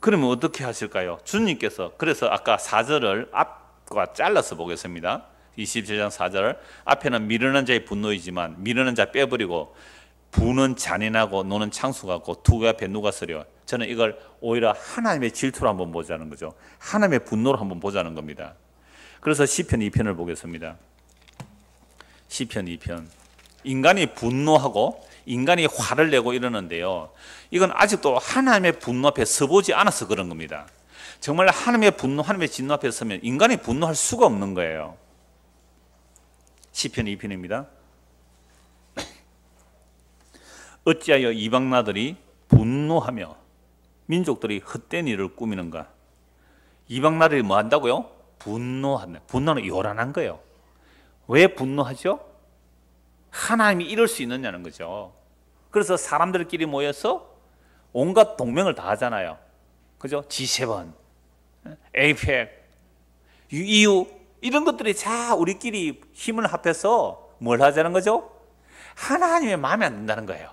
그러면 어떻게 하실까요? 주님께서 그래서 아까 4절을 앞과 잘라서 보겠습니다. 27장 4절, 앞에는 미련한 자의 분노이지만 미련한 자 빼버리고 부는 잔인하고 노는 창수 같고 두 개 앞에 누가 서려. 저는 이걸 오히려 하나님의 질투로 한번 보자는 거죠. 하나님의 분노로 한번 보자는 겁니다. 그래서 시편 2편을 보겠습니다. 시편 2편. 인간이 분노하고 인간이 화를 내고 이러는데요, 이건 아직도 하나님의 분노 앞에 서보지 않아서 그런 겁니다. 정말 하나님의 분노, 하나님의 진노 앞에 서면 인간이 분노할 수가 없는 거예요. 시편 2편입니다. 어찌하여 이방 나들이 분노하며 민족들이 헛된 일을 꾸미는가? 이방 나들이 뭐 한다고요? 분노한다. 분노는 요란한 거예요. 왜 분노하죠? 하나님이 이럴 수 있느냐는 거죠. 그래서 사람들끼리 모여서 온갖 동맹을 다 하잖아요. 그죠? G7, APEC, EU 이런 것들이 다 우리끼리 힘을 합해서 뭘 하자는 거죠? 하나님의 마음에 안 든다는 거예요.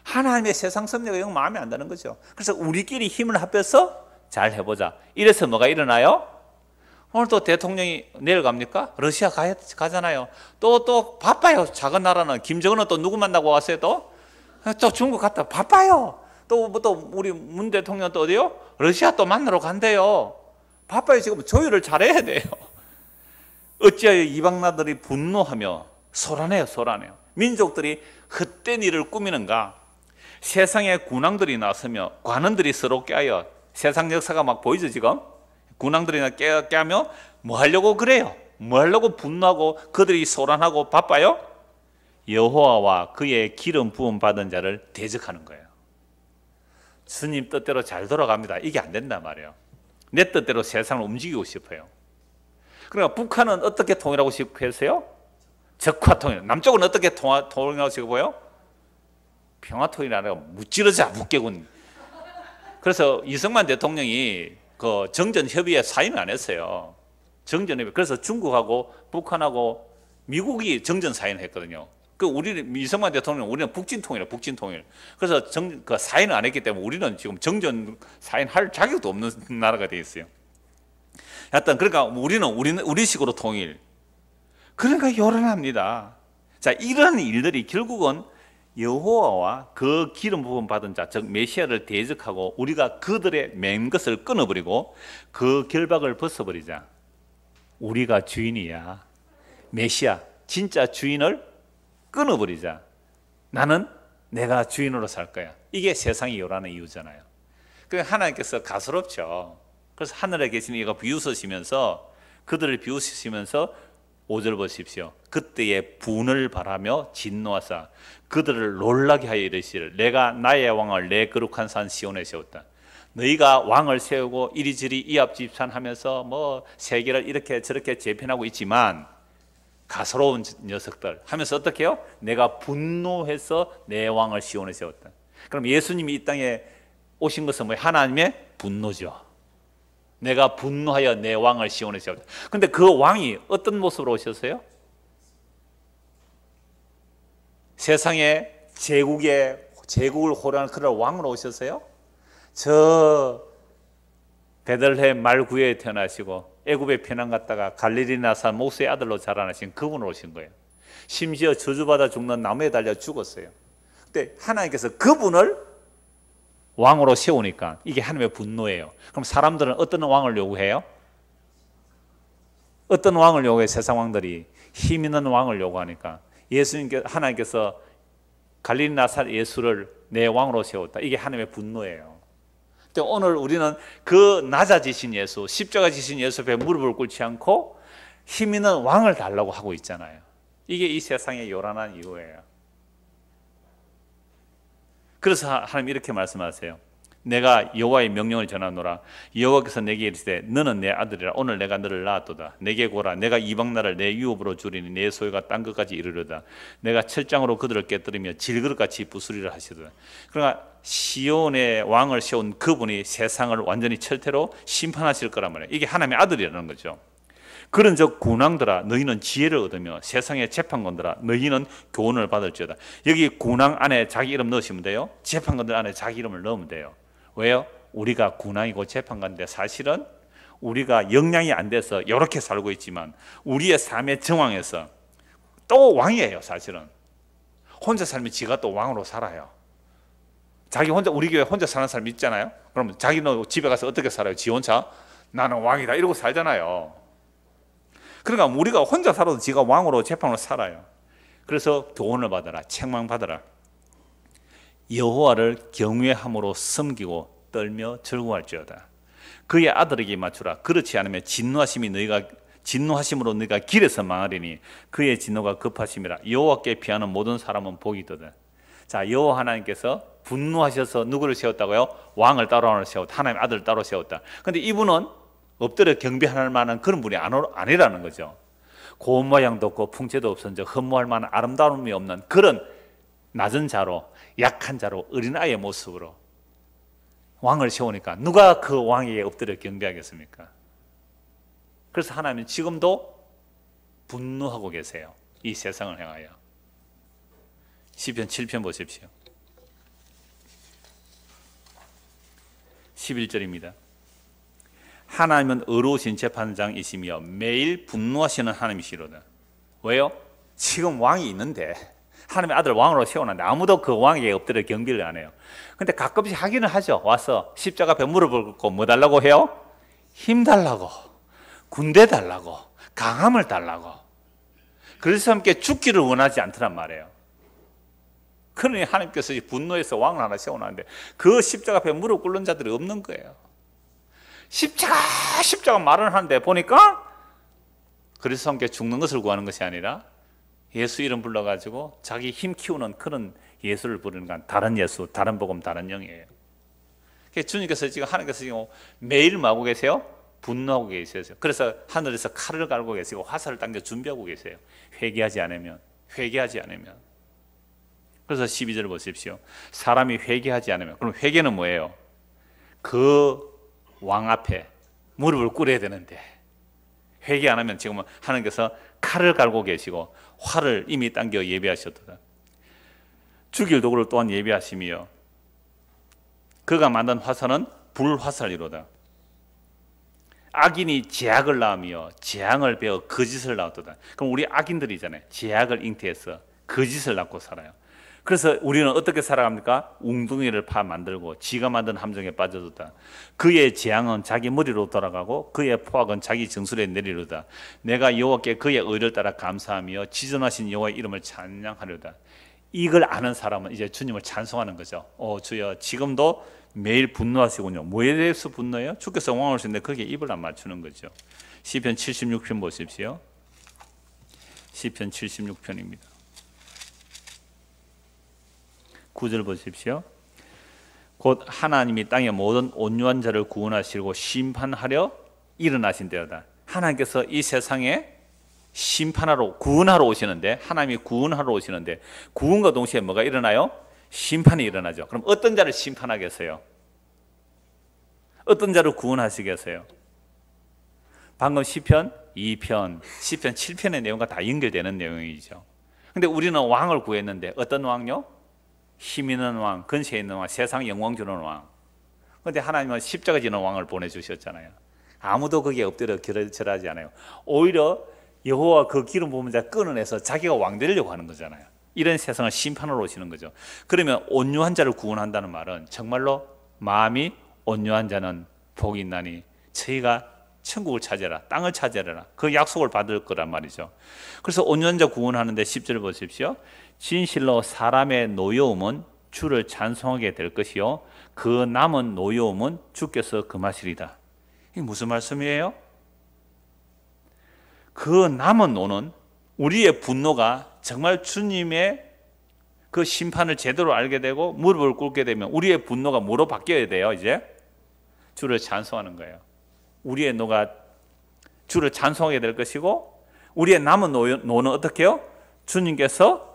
하나님의 세상 섭리가 영 마음에 안 드는 거죠. 그래서 우리끼리 힘을 합해서 잘 해보자. 이래서 뭐가 일어나요? 오늘 또 대통령이 내일 갑니까? 러시아 가잖아요. 또 바빠요. 작은 나라는. 김정은은 또 누구 만나고 왔어요? 또 중국 갔다 바빠요. 또 우리 문 대통령 또 어디요? 러시아 또 만나러 간대요. 바빠요. 지금 조율을 잘해야 돼요. 어찌하여 이방 나라들이 분노하며 소란해요. 민족들이 헛된 일을 꾸미는가? 세상에 군왕들이 나서며 관원들이 서로 껴요. 세상 역사가 막 보이죠 지금? 군왕들이나 깨하며 뭐 하려고 그래요? 뭐 하려고 분노하고 그들이 소란하고 바빠요? 여호와와 그의 기름 부음 받은 자를 대적하는 거예요. 주님 뜻대로 잘 돌아갑니다. 이게 안 된단 말이에요. 내 뜻대로 세상을 움직이고 싶어요. 그러니까 북한은 어떻게 통일하고 싶어 했어요? 적화통일. 남쪽은 어떻게 통일하고 싶어요? 평화통일 안 하고 무찌르자 묵개군. 그래서 이승만 대통령이 그 정전협의에 사인을 안 했어요. 정전협의. 그래서 중국하고 북한하고 미국이 정전 사인을 했거든요. 그 우리는 이승만 대통령 우리는 북진통일. 그래서 그 사인을 안 했기 때문에 우리는 지금 정전 사인할 자격도 없는 나라가 돼 있어요. 하여튼 그러니까 우리는 우리식으로 통일. 그러니까 요란합니다. 자, 이런 일들이 결국은 여호와와 그 기름 부음 받은 자, 즉 메시아를 대적하고 우리가 그들의 맨 것을 끊어버리고 그 결박을 벗어버리자. 우리가 주인이야. 메시아 진짜 주인을 끊어버리자. 나는 내가 주인으로 살 거야. 이게 세상이 요란한 이유잖아요. 그러니까 하나님께서 가소롭죠. 그래서 하늘에 계신 이가 비웃으시면서 그들을 비웃으시면서 5절 보십시오. 그때의 분을 바라며 진노하사 그들을 놀라게 하여 이르시를 내가 나의 왕을 내 거룩한 산 시온에 세웠다. 너희가 왕을 세우고 이리저리 이합집산하면서 뭐 세계를 이렇게 저렇게 재편하고 있지만 가소로운 녀석들 하면서 어떻게 해요? 내가 분노해서 내 왕을 시온에 세웠다. 그럼 예수님이 이 땅에 오신 것은 뭐예요? 하나님의 분노죠. 내가 분노하여 내 왕을 시온에 세웠다. 근데 그 왕이 어떤 모습으로 오셨어요? 세상의 제국을 호령하는 그런 왕으로 오셨어요? 저 베들레헴 말구에 태어나시고 애굽에 피난 갔다가 갈릴리 나사 모세의 아들로 자라나신 그분으로 오신 거예요. 심지어 저주받아 죽는 나무에 달려 죽었어요. 근데 하나님께서 그분을 왕으로 세우니까 이게 하나님의 분노예요. 그럼 사람들은 어떤 왕을 요구해요? 어떤 왕을 요구해? 세상 왕들이 힘 있는 왕을 요구하니까 하나님께서 갈릴리 나사렛 예수를 내 왕으로 세웠다. 이게 하나님의 분노예요. 근데 오늘 우리는 그 낮아지신 예수, 십자가 지신 예수 앞에 무릎을 꿇지 않고 힘 있는 왕을 달라고 하고 있잖아요. 이게 이 세상의 요란한 이유예요. 그래서 하나님 이렇게 말씀하세요. 내가 여호와의 명령을 전하노라. 여호와께서 내게 이르시되 너는 내 아들이라. 오늘 내가 너를 낳았도다. 내게 고라. 내가 이방 나라를 내 유업으로 주리니 내 소유가 땅 끝까지 이르르다. 내가 철장으로 그들을 깨뜨리며 질그릇같이 부수리라 하시도다. 그러니까 시온의 왕을 세운 그분이 세상을 완전히 철퇴로 심판하실 거란 말이에요. 이게 하나님의 아들이라는 거죠. 그런 적 군왕들아 너희는 지혜를 얻으며 세상의 재판관들아 너희는 교훈을 받을지어다. 여기 군왕 안에 자기 이름 넣으시면 돼요. 재판관들 안에 자기 이름을 넣으면 돼요. 왜요? 우리가 군왕이고 재판관인데 사실은 우리가 역량이 안 돼서 이렇게 살고 있지만 우리의 삶의 정황에서 또 왕이에요. 사실은 혼자 살면 지가 또 왕으로 살아요. 자기 혼자, 우리 교회 혼자 사는 사람 있잖아요. 그러면 자기는 집에 가서 어떻게 살아요? 지 혼자 나는 왕이다 이러고 살잖아요. 그러니까 우리가 혼자 살아도 지가 왕으로 재판으로 살아요. 그래서 교훈을 받아라. 책망받아라. 여호와를 경외함으로 섬기고 떨며 즐거워할지어다. 그의 아들에게 맞추라. 그렇지 않으면 진노하심으로 너희가 길에서 망하리니 그의 진노가 급하심이라. 여호와께 피하는 모든 사람은 복이 있도다. 자, 여호와 하나님께서 분노하셔서 누구를 세웠다고요? 왕을 따로 세웠다. 하나님의 아들을 따로 세웠다. 그런데 이분은 엎드려 경배할 만한 그런 분이 아니라는 거죠. 고운 모양도 없고 풍채도 없은 적 흠모할 만한 아름다움이 없는 그런 낮은 자로, 약한 자로, 어린아이의 모습으로 왕을 세우니까 누가 그 왕에게 엎드려 경배하겠습니까? 그래서 하나님은 지금도 분노하고 계세요. 이 세상을 향하여. 시편 7편 보십시오. 11절입니다. 하나님은 의로우신 재판장이시며 매일 분노하시는 하나님이시로다. 왜요? 지금 왕이 있는데 하나님의 아들 왕으로 세워놨는데 아무도 그 왕에게 엎드려 경배를 안 해요. 근데 가끔씩 하기는 하죠. 와서 십자가 앞에 무릎을 꿇고 뭐 달라고 해요? 힘 달라고, 군대 달라고, 강함을 달라고. 그래서 함께 죽기를 원하지 않더란 말이에요. 그러니 하나님께서 분노해서 왕을 하나 세워놨는데 그 십자가 앞에 무릎 꿇는 자들이 없는 거예요. 십자가 말을 하는데 보니까 그리스도와 함께 죽는 것을 구하는 것이 아니라 예수 이름 불러가지고 자기 힘 키우는 그런 예수를 부르는 건 다른 예수, 다른 복음, 다른 영이에요. 주님께서 지금 하나님께서 지금 매일 뭐 하고 계세요? 분노하고 계세요. 그래서 하늘에서 칼을 갈고 계시고 화살을 당겨 준비하고 계세요. 회개하지 않으면. 그래서 12절 보십시오. 사람이 회개하지 않으면. 그럼 회개는 뭐예요? 그 왕 앞에 무릎을 꿇어야 되는데 회개 안 하면 지금 하나님께서 칼을 갈고 계시고 활을 이미 당겨 예비하셨도다. 죽일 도구를 또한 예비하시며 그가 만든 화살은 불화살이로다. 악인이 제약을 낳으며 재앙을 베어 거짓을 낳았도다. 그럼 우리 악인들이잖아요. 제약을 잉태해서 거짓을 낳고 살아요. 그래서 우리는 어떻게 살아갑니까? 웅둥이를 파 만들고 지가 만든 함정에 빠져들다. 그의 재앙은 자기 머리로 돌아가고 그의 포악은 자기 정수리에 내리려다. 내가 여호와께 그의 의를 따라 감사하며 지존하신 여호와의 이름을 찬양하려다. 이걸 아는 사람은 이제 주님을 찬송하는 거죠. 주여 지금도 매일 분노하시군요. 뭐에 대해서 분노해요? 주께서 왕을 하시는데 거기에 입을 안 맞추는 거죠. 시편 76편 보십시오. 시편 76편입니다. 9절 보십시오. 곧 하나님이 땅의 모든 온유한 자를 구원하시고 심판하려 일어나신대로다. 하나님께서 이 세상에 심판하러 구원하러 오시는데 하나님이 구원하러 오시는데 구원과 동시에 뭐가 일어나요? 심판이 일어나죠. 그럼 어떤 자를 심판하겠어요? 어떤 자를 구원하시겠어요? 방금 시편 2편, 시편 7편의 내용과 다 연결되는 내용이죠. 근데 우리는 왕을 구했는데 어떤 왕요? 힘 있는 왕, 근세 있는 왕, 세상 영광 주는 왕. 그런데 하나님은 십자가 지는 왕을 보내주셨잖아요. 아무도 거기에 엎드려 절하지 않아요. 오히려 여호와 그 기름 부은 자 끊어내서 자기가 왕 되려고 하는 거잖아요. 이런 세상을 심판하러 오시는 거죠. 그러면 온유한 자를 구원한다는 말은 정말로 마음이 온유한 자는 복이 있나니 저희가 천국을 차지하라, 땅을 차지하라, 그 약속을 받을 거란 말이죠. 그래서 온유한 자 구원하는데 10절 보십시오. 진실로 사람의 노여움은 주를 찬송하게 될 것이요 그 남은 노여움은 주께서 금하시리다. 이게 무슨 말씀이에요? 그 남은 노는 우리의 분노가 정말 주님의 그 심판을 제대로 알게 되고 무릎을 꿇게 되면 우리의 분노가 뭐로 바뀌어야 돼요? 이제 주를 찬송하는 거예요. 우리의 노가 주를 찬송하게 될 것이고 우리의 남은 노는 어떻게 해요? 주님께서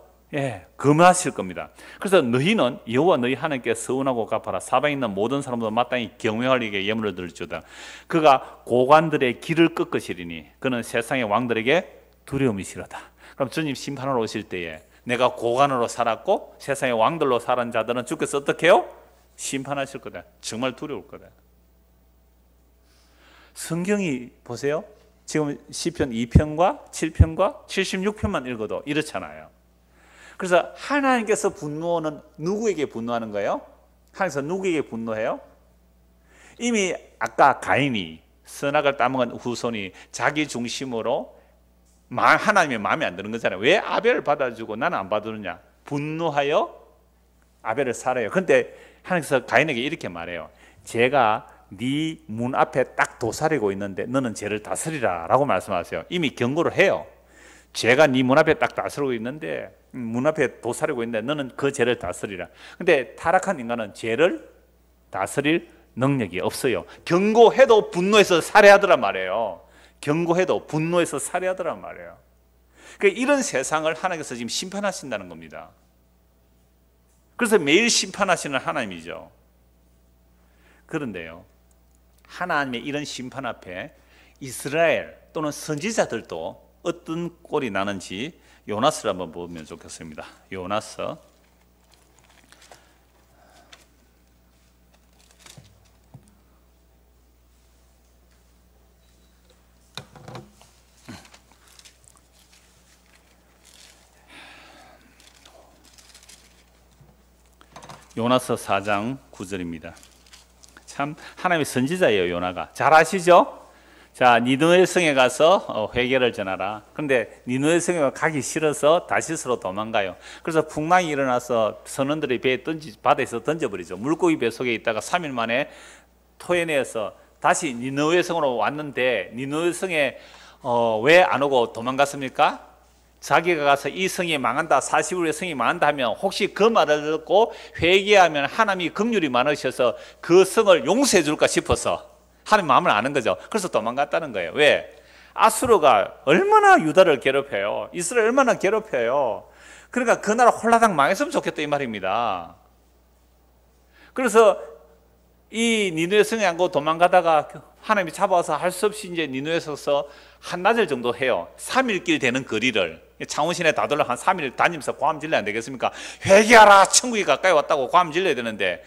금하실 겁니다. 그래서 너희는 여호와 너희 하나님께 서운하고 갚아라. 사방에 있는 모든 사람도 마땅히 경외할 이에게 예물을 드릴지어다. 그가 고관들의 길을 꺾으시리니 그는 세상의 왕들에게 두려움이 싫어다. 그럼 주님 심판하러 오실 때에 내가 고관으로 살았고 세상의 왕들로 살은 자들은 주께서 어떻게 해요? 심판하실 거다. 정말 두려울 거다. 성경이 보세요. 지금 시편 2편과 7편과 76편만 읽어도 이렇잖아요. 그래서 하나님께서 분노는 누구에게 분노하는 거예요? 하나님께서 누구에게 분노해요? 이미 아까 가인이 선악을 따먹은 후손이 자기 중심으로 하나님의 마음에 안 드는 거잖아요. 왜 아벨을 받아주고 나는 안 받아주느냐? 분노하여 아벨을 살아요. 그런데 하나님께서 가인에게 이렇게 말해요. 제가 네 문 앞에 딱 도사리고 있는데 너는 죄를 다스리라 라고 말씀하세요. 이미 경고를 해요. 죄가 네 문 앞에 딱 다스리고 있는데 문 앞에 도사리고 있는데 너는 그 죄를 다스리라. 근데 타락한 인간은 죄를 다스릴 능력이 없어요. 경고해도 분노해서 살해하더란 말이에요. 경고해도 분노해서 살해하더란 말이에요. 그러니까 이런 세상을 하나님께서 지금 심판하신다는 겁니다. 그래서 매일 심판하시는 하나님이죠. 그런데요, 하나님의 이런 심판 앞에 이스라엘 또는 선지자들도 어떤 꼴이 나는지 요나스를 한번 보면 좋겠습니다. 요나스 요나서 4장 9절입니다. 참 하나님의 선지자예요. 요나가 잘 아시죠? 자, 니느웨 성에 가서 회개를 전하라. 그런데 니느웨 성에 가기 싫어서 다시스로 도망가요. 그래서 풍랑이 일어나서 선원들이 바다에서 던져버리죠. 물고기 배 속에 있다가 3일 만에 토해내어서 다시 니느웨 성으로 왔는데 니느웨 성에 왜 안 오고 도망갔습니까? 자기가 가서 이 성이 망한다, 40일의 성이 망한다 하면 혹시 그 말을 듣고 회개하면 하나님이 긍휼이 많으셔서 그 성을 용서해 줄까 싶어서 하나님 마음을 아는 거죠. 그래서 도망갔다는 거예요. 왜? 아수르가 얼마나 유다를 괴롭혀요. 이스라엘 얼마나 괴롭혀요. 그러니까 그 나라 홀라당 망했으면 좋겠다 이 말입니다. 그래서 이 니느웨 성에 안 가고 도망가다가 하나님이 잡아와서 할 수 없이 이제 니느웨에서 한나절 정도 해요. 3일 길 되는 거리를 창원시내 다돌로 한 3일 다니면서 고함 질러야 안 되겠습니까? 회개하라, 천국이 가까이 왔다고 고함 질러야 되는데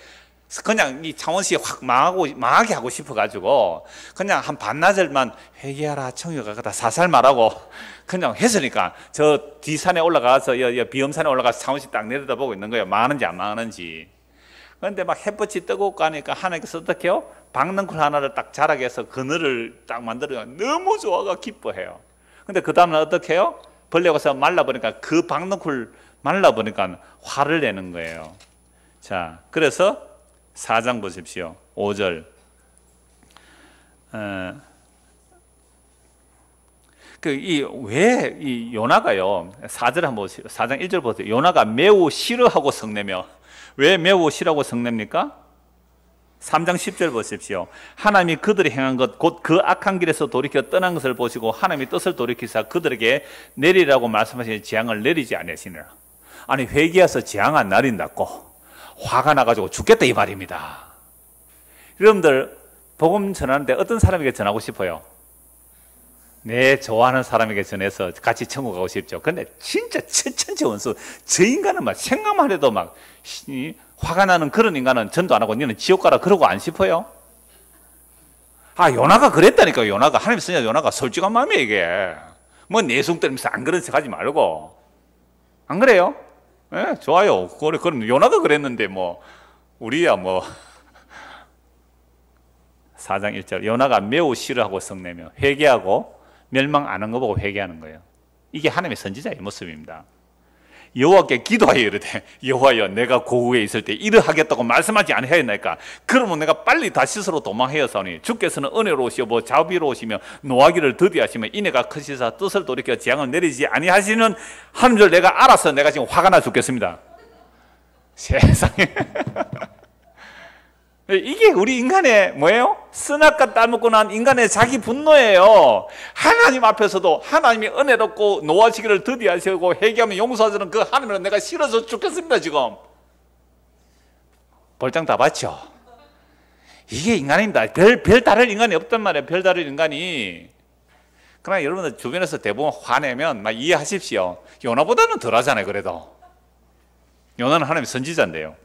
그냥 이 창원시에 확 망하게 하고 싶어가지고 그냥 한 반나절만 회개하라, 천국이 가까다 사살 말하고 그냥 했으니까 저 뒤산에 올라가서 비엄산에 올라가서 창원시 딱 내려다보고 있는 거예요. 망하는지 안 망하는지. 그런데 막 햇볕이 뜨겁고 가니까 하나님께서 어떻게 해요? 박넝쿨 하나를 딱 자라게 해서 그늘을 딱 만들어 너무 좋아가 기뻐해요. 근데 그 다음날 어떻게 해요? 벌레가 와서 말라보니까 그 박넝쿨 말라보니까 화를 내는 거예요. 자, 그래서 4장 보십시오. 5절. 왜 이 요나가요? 4절 한번 보세요. 4장 1절 보세요. 요나가 매우 싫어하고 성내며. 왜 매우 싫어하고 성냅니까? 3장 10절 보십시오. 하나님이 그들이 행한 것 곧 그 악한 길에서 돌이켜 떠난 것을 보시고 하나님이 뜻을 돌이키사 그들에게 내리라고 말씀하신 재앙을 내리지 않으시느라. 아니 회개해서 재앙 안 내린다고 화가 나가지고 죽겠다 이 말입니다. 여러분들 복음 전하는데 어떤 사람에게 전하고 싶어요? 내 좋아하는 사람에게 전해서 같이 천국 가고 싶죠. 근데 진짜 천천지 원수 저 인간은 막 생각만 해도 막 화가 나는 그런 인간은 전도 안 하고 너는 지옥 가라 그러고 안 싶어요? 아, 요나가 그랬다니까. 요나가 하나님 쓰냐. 요나가 솔직한 마음이에요 이게. 뭐 내숭 떨면서 안 그런 척 하지 말고. 안 그래요? 예, 좋아요. 그럼 요나가 그랬는데 뭐 우리야 뭐 4장 1절 요나가 매우 싫어하고 성내며 회개하고 멸망 안 한 거 보고 회개하는 거예요. 이게 하나님의 선지자의 모습입니다. 여호와께 기도하여 이르되 여호와여 내가 고국에 있을 때 이러하겠다고 말씀하지 아니하였나이까. 그러면 내가 빨리 다시스로 도망하였사오니 주께서는 은혜로우시오 뭐 자비로우시며 노하기를 더디하시며 이내가 크시사 뜻을 돌이켜 재앙을 내리지 아니하시는 하는 줄 내가 알아서 내가 지금 화가 나 죽겠습니다. 세상에 이게 우리 인간의 뭐예요? 선악과 따먹고 난 인간의 자기 분노예요. 하나님 앞에서도 하나님이 은혜롭고 노하시기를 더디하시고 회개하면 용서하시는 그 하나님을 내가 싫어서 죽겠습니다. 지금 벌장 다 봤죠? 이게 인간입니다. 별 다를 인간이 없단 말이에요. 별 다를 인간이. 그러나 여러분들 주변에서 대부분 화내면 막 이해하십시오. 요나보다는 덜 하잖아요. 그래도 요나는 하나님의 선지자인데요.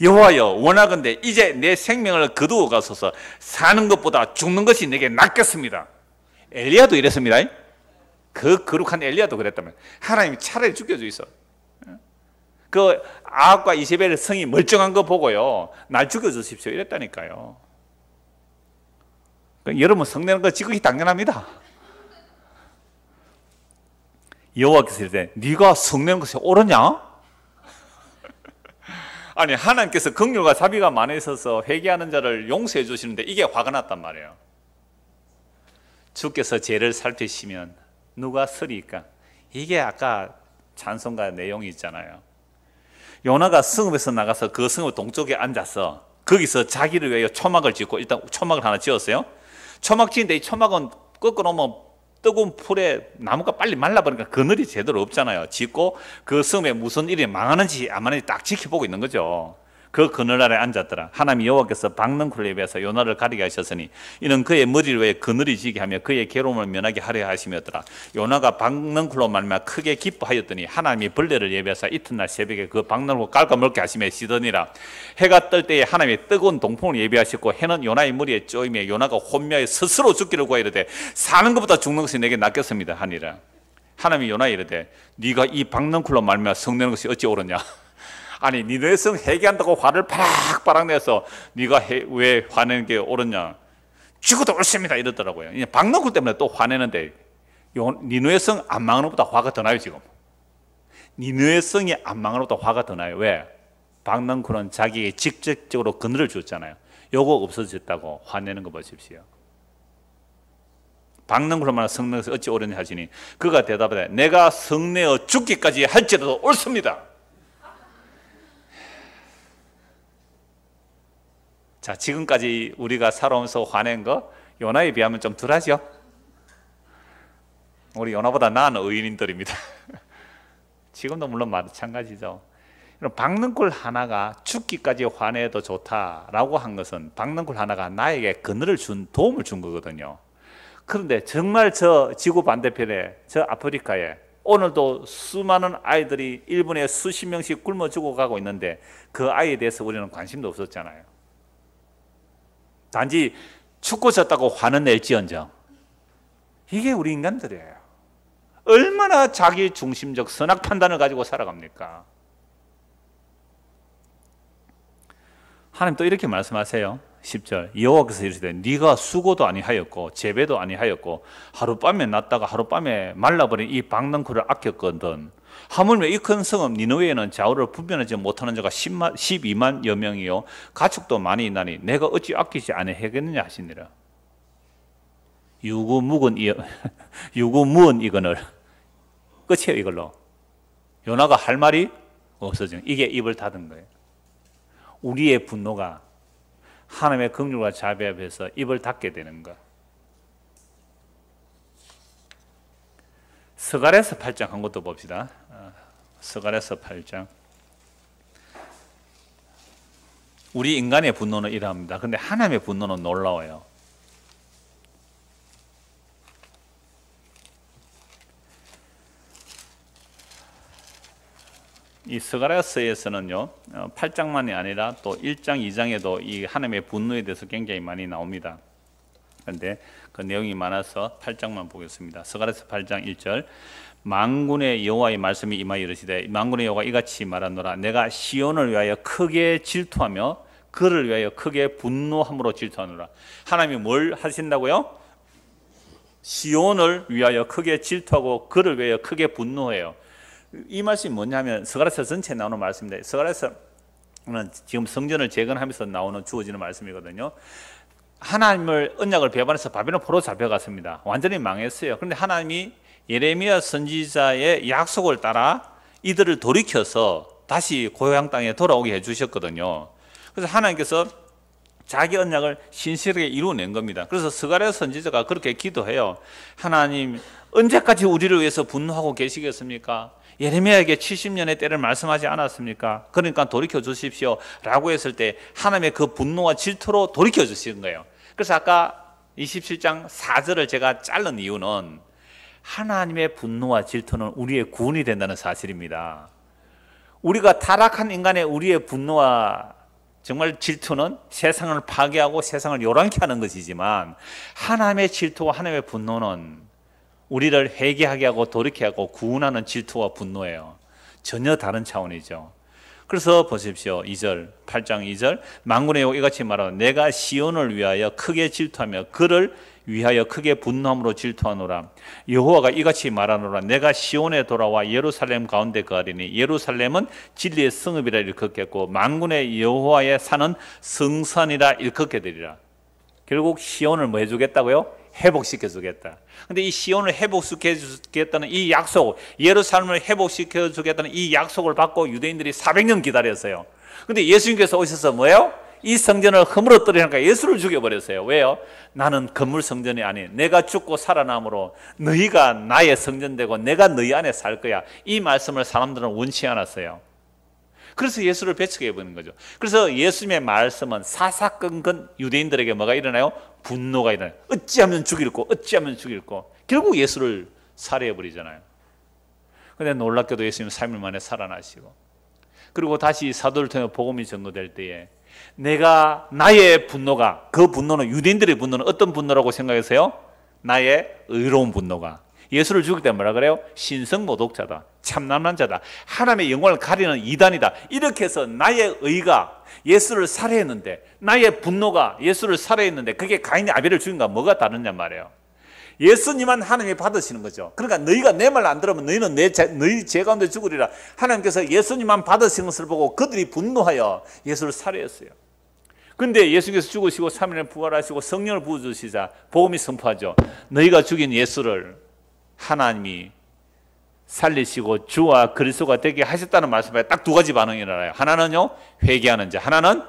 여호와여 원하건대 이제 내 생명을 거두어 가소서. 사는 것보다 죽는 것이 내게 낫겠습니다. 엘리야도 이랬습니다. 그 거룩한 엘리야도 그랬다면 하나님이 차라리 죽여주이소. 그 아합과 이세벨의 성이 멀쩡한 거 보고요 날 죽여주십시오 이랬다니까요. 여러분 성내는 거 지극히 당연합니다. 여호와께서 이르되 네가 성내는 것이 옳으냐? 아니 하나님께서 긍휼과 자비가 많이 있어서 회개하는 자를 용서해 주시는데 이게 화가 났단 말이에요. 주께서 죄를 살피시면 누가 서리까? 이게 아까 찬송가 내용이 있잖아요. 요나가 성읍에서 나가서 그 성읍 동쪽에 앉아서 거기서 자기를 위하여 초막을 짓고 일단 초막을 하나 지었어요. 초막 지는데 이 초막은 꺾어놓으면 뜨거운 풀에 나무가 빨리 말라버리니까 그늘이 제대로 없잖아요. 짓고 그 섬에 무슨 일이 망하는지 안 망하는지 딱 지켜보고 있는 거죠. 그 그늘 아래 앉았더라. 하나님 여호와께서 박능쿨에 비해서 요나를 가리게 하셨으니 이는 그의 머리를 위해 그늘이 지게 하며 그의 괴로움을 면하게 하려 하심이었더라. 요나가 박능쿨로 말미암아 크게 기뻐하였더니 하나님이 벌레를 예비하사 이튿날 새벽에 그 박능쿨 깔아먹게 하시며 시더니라. 해가 뜰 때에 하나님이 뜨거운 동풍을 예비하셨고 해는 요나의 머리에 쪼이며 요나가 혼미하여 스스로 죽기를 구하이르되 사는 것보다 죽는 것이 내게 낫겠습니다 하니라. 하나님이 요나에 이르되 네가 이 박능쿨로 말미암아 성내는 것이 어찌 옳으냐. 아니 니네 성 회개한다고 화를 바락바락 내서 네가 왜 화내는 게 옳으냐. 죽어도 옳습니다 이러더라고요. 박능쿨 때문에 또 화내는데 니누의 성 안 망하는 것보다 화가 더 나요. 지금 니누의 성이 안 망하는 것보다 화가 더 나요. 왜? 박능쿨은 자기에게 직접적으로 그늘을 줬잖아요. 요거 없어졌다고 화내는 거 보십시오. 박능쿨로 말하는 성내는 것이 어찌 옳으냐 하시니 그가 대답하되 내가 성내어 죽기까지 할지라도 옳습니다. 자, 지금까지 우리가 살아오면서 화낸 거 요나에 비하면 좀 덜하죠? 우리 요나보다 나은 의인들입니다. 지금도 물론 마찬가지죠. 박능쿨 하나가 죽기까지 화내도 좋다라고 한 것은 박능쿨 하나가 나에게 그늘을 준 도움을 준 거거든요. 그런데 정말 저 지구 반대편에 저 아프리카에 오늘도 수많은 아이들이 일본에 수십 명씩 굶어 죽어가고 있는데 그 아이에 대해서 우리는 관심도 없었잖아요. 단지 죽고 졌다고 화는 낼지언정. 이게 우리 인간들이에요. 얼마나 자기 중심적 선악 판단을 가지고 살아갑니까? 하나님 또 이렇게 말씀하세요. 10절 여호와께서 이르시되 네가 수고도 아니하였고 재배도 아니하였고 하룻밤에 났다가 하룻밤에 말라버린 이 박능쿨을 아꼈거든. 하물며 이 큰 성읍 니느웨에는 좌우를 분별하지 못하는 자가 12만여 명이요 가축도 많이 있나니 내가 어찌 아끼지 아니하겠느냐 하시니라. 유구무은 이거늘 끝이에요. 이걸로 요나가 할 말이 없어지는 이게 입을 닫은 거예요. 우리의 분노가 하나님의 긍휼과 자비 앞에서 입을 닫게 되는 것. 스가랴서 8장 한 것도 봅시다. 스가랴서 8장. 우리 인간의 분노는 이러합니다. 그런데 하나님의 분노는 놀라워요. 이 스가랴서에서는요 8장만이 아니라 또 1장, 2장에도 이 하나님의 분노에 대해서 굉장히 많이 나옵니다. 그런데 그 내용이 많아서 8장만 보겠습니다. 스가랴서 8장 1절 만군의 여호와의 말씀이 임하여 이르시되 만군의 여호와가 이같이 말하노라 내가 시온을 위하여 크게 질투하며 그를 위하여 크게 분노함으로 질투하노라. 하나님이 뭘 하신다고요? 시온을 위하여 크게 질투하고 그를 위하여 크게 분노해요. 이 말씀이 뭐냐면 스가랴서 전체에 나오는 말씀입니다. 스가랴서는 지금 성전을 재건하면서 나오는 주어지는 말씀이거든요. 하나님을 언약을 배반해서 바벨론 포로 잡혀갔습니다. 완전히 망했어요. 그런데 하나님이 예레미야 선지자의 약속을 따라 이들을 돌이켜서 다시 고향 땅에 돌아오게 해주셨거든요. 그래서 하나님께서 자기 언약을 신실하게 이루어낸 겁니다. 그래서 스가랴 선지자가 그렇게 기도해요. 하나님 언제까지 우리를 위해서 분노하고 계시겠습니까? 예레미야에게 70년의 때를 말씀하지 않았습니까? 그러니까 돌이켜 주십시오 라고 했을 때 하나님의 그 분노와 질투로 돌이켜 주신 거예요. 그래서 아까 27장 4절을 제가 자른 이유는 하나님의 분노와 질투는 우리의 구원이 된다는 사실입니다. 우리가 타락한 인간의 우리의 분노와 정말 질투는 세상을 파괴하고 세상을 요란케 하는 것이지만 하나님의 질투와 하나님의 분노는 우리를 회개하게 하고 돌이게 하고 구원하는 질투와 분노예요. 전혀 다른 차원이죠. 그래서 보십시오. 2절 8장 2절 만군의 여호와 이같이 말하노라 내가 시온을 위하여 크게 질투하며 그를 위하여 크게 분노함으로 질투하노라. 여호와가 이같이 말하노라 내가 시온에 돌아와 예루살렘 가운데 거하리니 예루살렘은 진리의 성읍이라 일컫겠고 만군의 여호와의 산은 성산이라 일컫게 되리라. 결국 시온을 뭐 해주겠다고요? 회복시켜 주겠다. 근데 이 시온을 회복시켜 주겠다는 이 약속, 예루살렘을 회복시켜 주겠다는 이 약속을 받고 유대인들이 400년 기다렸어요. 근데 예수님께서 오셔서 뭐예요? 이 성전을 허물어뜨리니까 예수를 죽여버렸어요. 왜요? 나는 건물 성전이 아닌 내가 죽고 살아남으로 너희가 나의 성전 되고 내가 너희 안에 살 거야. 이 말씀을 사람들은 원치 않았어요. 그래서 예수를 배척해 버리는 거죠. 그래서 예수님의 말씀은 사사건건 유대인들에게 뭐가 일어나요? 분노가 일어나요. 어찌하면 죽일고 어찌하면 죽일고 결국 예수를 살해해 버리잖아요. 그런데 놀랍게도 예수님 3일 만에 살아나시고 그리고 다시 사도를 통해 복음이 전도될 때에 내가 나의 분노가 그 분노는 유대인들의 분노는 어떤 분노라고 생각했어요? 나의 의로운 분노가 예수를 죽일 때 뭐라 그래요? 신성모독자다, 참남한 자다, 하나님의 영광을 가리는 이단이다. 이렇게 해서 나의 의가 예수를 살해했는데 나의 분노가 예수를 살해했는데 그게 가인이 아벨을 죽인가 뭐가 다르냐 말이에요. 예수님만 하나님이 받으시는 거죠. 그러니까 너희가 내 말 안 들으면 너희는 너희 죄 가운데 죽으리라. 하나님께서 예수님만 받으신 것을 보고 그들이 분노하여 예수를 살해했어요. 근데 예수께서 죽으시고 3일에 부활하시고 성령을 부어주시자 복음이 선포하죠. 너희가 죽인 예수를 하나님이 살리시고 주와 그리스도가 되게 하셨다는 말씀에 딱 두 가지 반응이 일어나요. 하나는요 회개하는 자, 하나는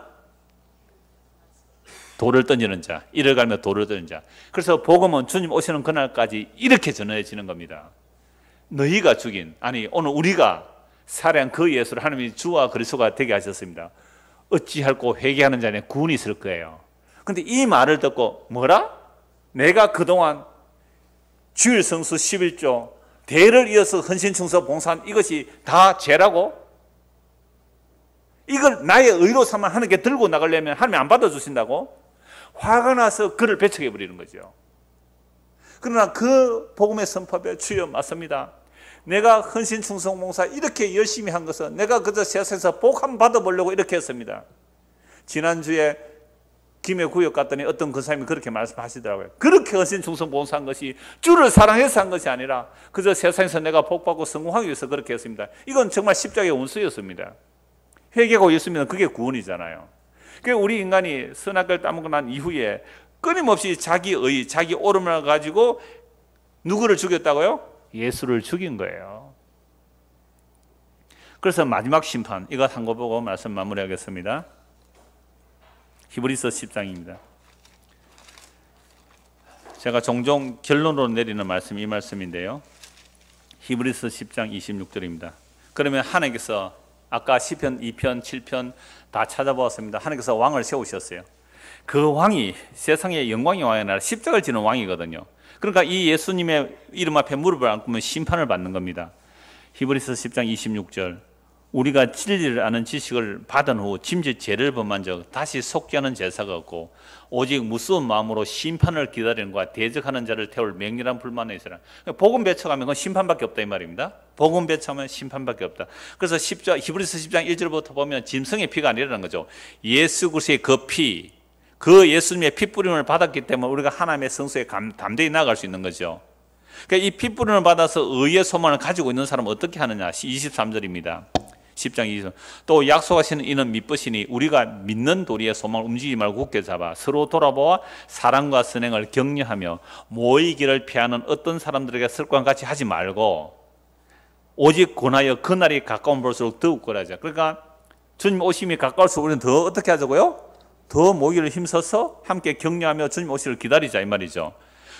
돌을 던지는 자, 이를 갈며 돌을 던지는 자. 그래서 복음은 주님 오시는 그날까지 이렇게 전해지는 겁니다. 너희가 죽인, 아니 오늘 우리가 살해한 그 예수를 하나님이 주와 그리스도가 되게 하셨습니다. 어찌할꼬 회개하는 자에 구원이 있을 거예요. 그런데 이 말을 듣고 뭐라? 내가 그동안 주일 성수 11조 대를 이어서 헌신충서 봉사한 이것이 다 죄라고? 이걸 나의 의로 삼아 하나님께 들고 나가려면 하나님이 안 받아주신다고? 화가 나서 그를 배척해 버리는 거죠. 그러나 그 복음의 선포에 주여 맞습니다. 내가 헌신충성 봉사 이렇게 열심히 한 것은 내가 그저 세상에서 복 한번 받아보려고 이렇게 했습니다. 지난주에 김해 구역 갔더니 어떤 그 사람이 그렇게 말씀하시더라고요. 그렇게 헌신충성 봉사한 것이 주를 사랑해서 한 것이 아니라 그저 세상에서 내가 복받고 성공하기 위해서 그렇게 했습니다. 이건 정말 십자가의 원수였습니다. 회개하고 예수님은 그게 구원이잖아요. 그러니까 우리 인간이 선악을 따먹고 난 이후에 끊임없이 자기의 자기 옳음을 가지고 누구를 죽였다고요? 예수를 죽인 거예요. 그래서 마지막 심판 이거 한 거 보고 말씀 마무리하겠습니다. 히브리서 10장입니다. 제가 종종 결론으로 내리는 말씀이 이 말씀인데요. 히브리서 10장 26절입니다. 그러면 하나님께서 아까 시편 2편 7편 다 찾아보았습니다. 하나님께서 왕을 세우셨어요. 그 왕이 세상의 영광의 왕이 아니라 십자가를 지는 왕이거든요. 그러니까 이 예수님의 이름 앞에 무릎을 꿇으면 심판을 받는 겁니다. 히브리서 10장 26절 우리가 진리를 아는 지식을 받은 후 짐짓 죄를 범한 적 다시 속죄하는 제사가 없고 오직 무서운 마음으로 심판을 기다리는 것과 대적하는 자를 태울 맹렬한 불만에 있으라. 복음 배척하면 그건 심판밖에 없다 이 말입니다. 복음 배척하면 심판밖에 없다. 그래서 히브리서 10장 1절부터 보면 짐승의 피가 아니라는 거죠. 예수 그리스도의 그 피, 그 예수님의 피 뿌림을 받았기 때문에 우리가 하나님의 성소에 담대히 나아갈 수 있는 거죠. 그러니까 이 피 뿌림을 받아서 의의 소망을 가지고 있는 사람은 어떻게 하느냐. 23절입니다. 10장 20절. 또 약속하시는 이는 믿으시니 우리가 믿는 도리의 소망을 움직이지 말고 굳게 잡아 서로 돌아보아 사랑과 선행을 격려하며 모이기를 피하는 어떤 사람들에게 습관 같이 하지 말고 오직 권하여 그날이 가까운 볼수록 더욱 권하자. 그러니까 주님 오심이 가까울수록 우리는 더 어떻게 하자고요? 더 모이기를 힘써서 함께 격려하며 주님 오시를 기다리자 이 말이죠.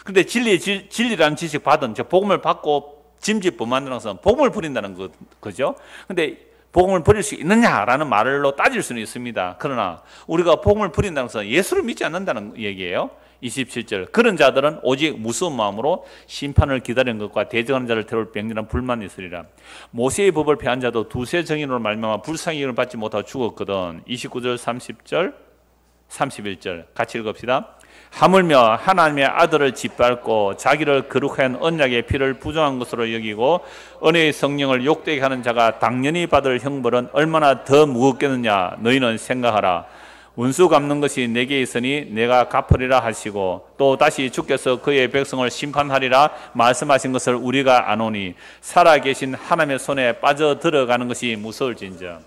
그런데 진리라는 지식 받은 복음을 받고 짐짓 범하는 것은 복음을 버린다는 거죠. 그런데 복음을 버릴 수 있느냐라는 말로 따질 수는 있습니다. 그러나 우리가 복음을 버린다는 것은 예수를 믿지 않는다는 얘기예요. 27절. 그런 자들은 오직 무서운 마음으로 심판을 기다리는 것과 대적하는 자를 태울 맹렬한 불만이 있으리라. 모세의 법을 폐한 자도 두세 정인으로 말미암아 불쌍히 받지 못하고 죽었거든. 29절 30절 31절 같이 읽읍시다. 하물며 하나님의 아들을 짓밟고 자기를 거룩한 언약의 피를 부정한 것으로 여기고 은혜의 성령을 욕되게 하는 자가 당연히 받을 형벌은 얼마나 더 무겁겠느냐. 너희는 생각하라. 원수 갚는 것이 내게 있으니 내가 갚으리라 하시고 또 다시 주께서 그의 백성을 심판하리라 말씀하신 것을 우리가 아노니 살아계신 하나님의 손에 빠져 들어가는 것이 무서울진저.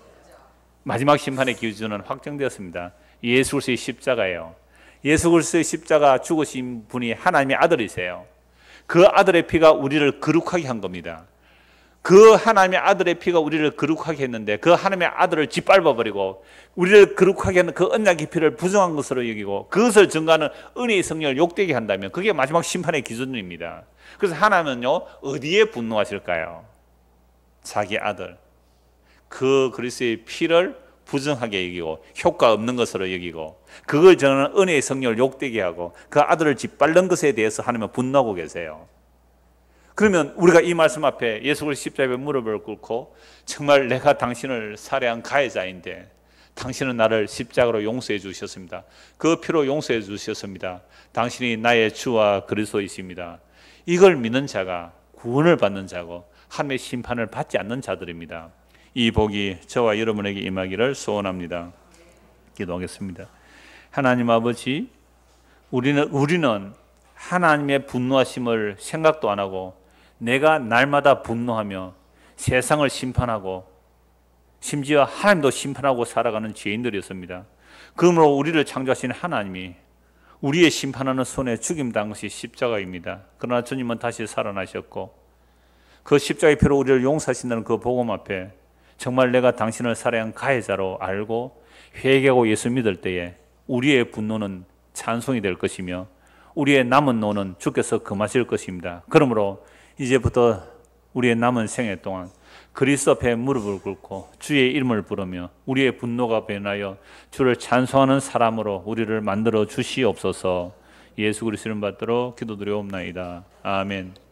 마지막 심판의 기준은 확정되었습니다. 예수 그리스도의 십자가예요. 예수 그리스도의 십자가 죽으신 분이 하나님의 아들이세요. 그 아들의 피가 우리를 거룩하게 한 겁니다. 그 하나님의 아들의 피가 우리를 거룩하게 했는데 그 하나님의 아들을 짓밟아버리고 우리를 거룩하게 하는 그 언약의 피를 부정한 것으로 여기고 그것을 증거하는 은혜의 성령을 욕되게 한다면 그게 마지막 심판의 기준입니다. 그래서 하나님은요 어디에 분노하실까요? 자기 아들 그 그리스도의 피를 부정하게 여기고 효과 없는 것으로 여기고 그걸 저는 은혜의 성령을 욕되게 하고 그 아들을 짓밟는 것에 대해서 하나님은 분노하고 계세요. 그러면 우리가 이 말씀 앞에 예수 그리스도 십자가에 무릎을 꿇고 정말 내가 당신을 살해한 가해자인데 당신은 나를 십자가로 용서해 주셨습니다. 그 피로 용서해 주셨습니다. 당신이 나의 주와 그리스도이십니다. 이걸 믿는 자가 구원을 받는 자고 하나님의 심판을 받지 않는 자들입니다. 이 복이 저와 여러분에게 임하기를 소원합니다. 기도하겠습니다. 하나님 아버지, 우리는 하나님의 분노하심을 생각도 안 하고 내가 날마다 분노하며 세상을 심판하고 심지어 하나님도 심판하고 살아가는 죄인들이었습니다. 그러므로 우리를 창조하신 하나님이 우리의 심판하는 손에 죽임당한 것이 십자가입니다. 그러나 주님은 다시 살아나셨고 그 십자가의 피로 우리를 용서하신다는 그 복음 앞에 정말 내가 당신을 살해한 가해자로 알고 회개하고 예수 믿을 때에 우리의 분노는 찬송이 될 것이며 우리의 남은 노는 주께서 금하실 것입니다. 그러므로 이제부터 우리의 남은 생애 동안 그리스도 앞에 무릎을 꿇고 주의 이름을 부르며 우리의 분노가 변하여 주를 찬송하는 사람으로 우리를 만들어 주시옵소서. 예수 그리스도 이름 받들어 기도드리옵나이다. 아멘.